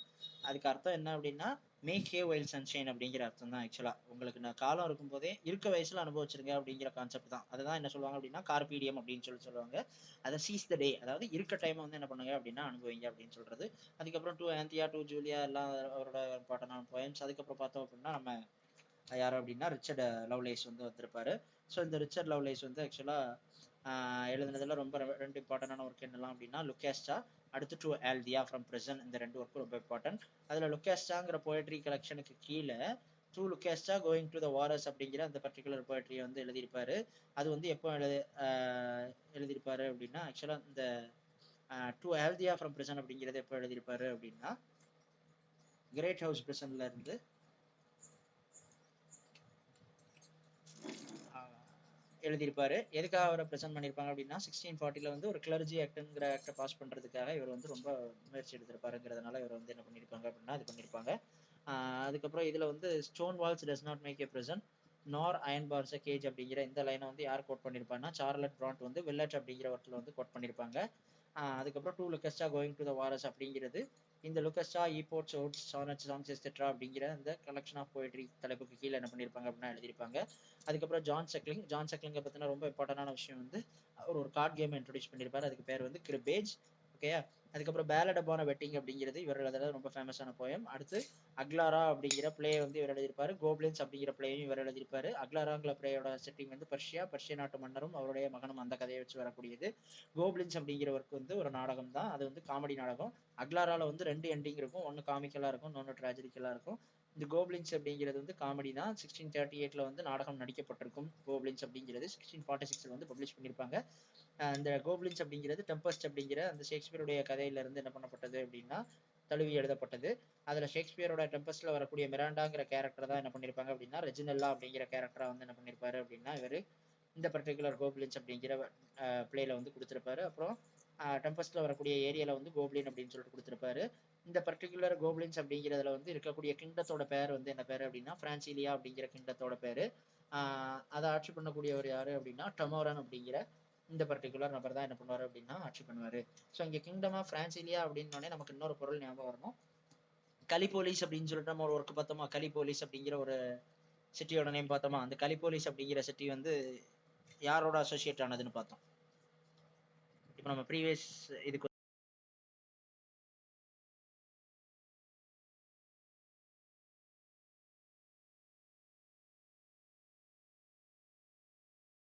அதுக்கு அர்த்தம் என்ன அப்படின்னா மேக் ஹே வைல் சன்ஷைன் அப்படிங்கிற அர்த்தம் தான். ஆக்சுவலா உங்களுக்கு நான் காலம் இருக்கும் போதே இருக்க வயசுல அனுபவிச்சிருங்க அப்படிங்கிற கான்செப்ட் தான். அதுதான் என்ன சொல்லுவாங்க அப்படின்னா கார்பீடியம் அப்படின்னு சொல்லுவாங்க. அதை சீஸ் த டே, அதாவது இருக்க டைம் வந்து என்ன பண்ணுங்க அப்படின்னா அனுபவிங்க அப்படின்னு சொல்றது. அதுக்கப்புறம் டு ஆந்தியா டு ஜூலியா எல்லாம் அவரோட இம்பார்ட்டன்டான போயம்ஸ். அதுக்கப்புறம் பார்த்தோம் அப்படின்னா நம்ம யார் அப்படின்னா ரிச்சர்ட் லவ்லேஸ் வந்து வந்திருப்பாரு. ஸோ இந்த ரிச்சர்ட் லவ்லேஸ் வந்து ஆக்சுவலா எழுதுனதுல ரொம்ப ரெண்டு இம்பார்ட்டன்டான ஒர்க் என்னலாம் அப்படின்னா லுக்கேஸ்டா, அடுத்து டு ஆல்தியா ஃப்ரம் பிரசன். இந்த ரெண்டு ஒர்க்கும் ரொம்ப இம்பார்ட்டன்ட். அதுல லுக்கேஸ்டாங்கிற போயட்ரி கலெக்ஷனுக்கு கீழே டு லுக்கேஸ்டா கோயிங் டு த வாரஸ் அப்படிங்கிற அந்த பர்டிகுலர் போயட்ரியை வந்து எழுதியிருப்பாரு. அது வந்து எப்போ எழுதியிருப்பாரு அப்படின்னா ஆக்சுவலா இந்த டு ஆல்தியா ஃப்ரம் பிரசன் அப்படிங்கிறது எப்போ எழுதியிருப்பாரு அப்படின்னா கிரேட் ஹவுஸ் பிரசன்ல இருந்து எழுதியிருப்பாரு. எதுக்காக அவரை பிரசன்ட் பண்ணியிருப்பாங்க அப்படின்னா 1640 வந்து ஒரு கிளர்ஜி ஆக்ட்ங்கிற ஆக்டை பாஸ் பண்றதுக்காக இவர் வந்து ரொம்ப முயற்சி எடுத்திருப்பாருங்கிறதுனால இவர் வந்து என்ன பண்ணியிருப்பாங்க அப்படின்னா இது பண்ணியிருப்பாங்க. அதுக்கப்புறம் இதுல வந்து stone walls does not make a prison nor iron bars a cage அப்படிங்கிற இந்த லைனை வந்து யார் கோட் பண்ணியிருப்பாங்கன்னா சார்லட் பிராண்ட் வந்து வில்லட் அப்படிங்கிற ஒர்க்ல வந்து கோட் பண்ணியிருப்பாங்க. அதுக்கப்புறம் டூ லுக்கஸ்டா கோயிங் டு த வாரஸ் அப்படிங்கிறது இந்த லுக்கஸ்டா ஈபோர்ட்ஸ் ஓட்ஸ் சானட்ஸ் சாங்ஸ் எக்ஸெட்ரா அப்படிங்கிற அந்த கலெக்ஷன் ஆஃப் போயட்ரி தலைப்புக்கு கீழே என்ன பண்ணியிருப்பாங்க அப்படின்னா எழுதியிருப்பாங்க. அதுக்கப்புறம் ஜான் செக்லிங்கை பத்தின ரொம்ப இம்பார்ட்டன்டான விஷயம் வந்து அவர் ஒரு கார்டு கேம் இன்ட்ரோடியூஸ் பண்ணியிருப்பாரு. அதுக்கு பேர் வந்து கிரிபேஜ். ஓகேயா. அதுக்கப்புறம் பேலட் அபான் வெட்டிங் அப்படிங்கிறது இவர் எழுதுறது ரொம்ப ஃபேமஸான போயம். அடுத்து அக்லாரா அப்படிங்கிற பிளே வந்து இவர் எழுதியிருப்பாரு. கோப்ளின்ஸ் அப்படிங்கிற பிளேயும் இவர் எழுதியிருப்பாரு. அக்லாராங்கிற பிளேயோட செட்டிங் வந்து பர்ஷியா நாட்டு மன்னரும் அவருடைய மகனும் அந்த கதையை வச்சு வரக்கூடியது. கோப்ளின்ஸ் அப்படிங்கிற ஒர்க் வந்து ஒரு நாடகம் தான். அது வந்து காமெடி நாடகம். அக்லாரால வந்து ரெண்டு எண்டிங் இருக்கும். ஒன்னு காமிக்கலா இருக்கும், இன்னொன்னு ட்ராஜடிக்கலா இருக்கும். இந்த கோப்ளின்ஸ் அப்படிங்கிறது வந்து காமெடி தான். 1638 வந்து நாடகம் நடிக்கப்பட்டிருக்கும். கோப்ளின்ஸ் அப்படிங்கிறது 1646 வந்து பப்ளிஷ் பண்ணியிருப்பாங்க. இந்த கோப்ளின்ஸ் அப்படிங்கிறது டெம்பஸ்ட் அப்படிங்கிற அந்த ஷேக்ஸ்பியருடைய கதையில இருந்து என்ன பண்ணப்பட்டது அப்படின்னா தழுவி எழுதப்பட்டது. அதுல ஷேக்ஸ்பியரோட டெம்பஸ்ட்ல வரக்கூடிய மிராண்டாங்கிற கேரக்டர் தான் என்ன பண்ணிருப்பாங்க அப்படின்னா ரெஜினல்லா அப்படிங்கிற கேரக்டரா வந்து என்ன பண்ணிருப்பாரு அப்படின்னா இவரு இந்த பர்டிகுலர் கோப்ளின்ஸ் அப்படிங்கிற பிளேல வந்து கொடுத்திருப்பாரு. அப்புறம் டெம்பஸ்ட்ல வரக்கூடிய ஏரியால வந்து கோப்ளின் அப்படின்னு சொல்லிட்டு கொடுத்திருப்பாரு. இந்த பர்டிகுலர் கோப்ளின்ஸ் அப்படிங்கிறதுல வந்து இருக்கக்கூடிய கிங்டத்தோட பேர் வந்து என்ன பேரு அப்படின்னா பிரான்சிலியா அப்படிங்கிற கிங்டத்தோட பேரு. அதை ஆட்சி பண்ணக்கூடியவர் யாரு அப்படின்னா டமோரன் அப்படிங்கிற இந்த பர்டிகுலர் நபர் தான் என்ன பண்ணுவாரு அப்படின்னா ஆட்சி பண்ணுவாரு. ஸோ இங்க கிங்டம் ஆஃப் பிரான்சிலியா அப்படின்னோடனே நமக்கு இன்னொரு பொருள் ஞாபகம் வரணும். கலிபோலிஸ் அப்படின்னு சொல்லிட்டு நம்ம ஒரு ஒர்க் பார்த்தோமா, கலிபோலிஸ் அப்படிங்கிற ஒரு சிட்டியோட நேம் பார்த்தோமா. அந்த கலிபோலிஸ் அப்படிங்கிற சிட்டி வந்து யாரோட அசோசியேட் ஆனதுன்னு பார்த்தோம். இப்போ நம்ம ப்ரீவியஸ் இதுக்கு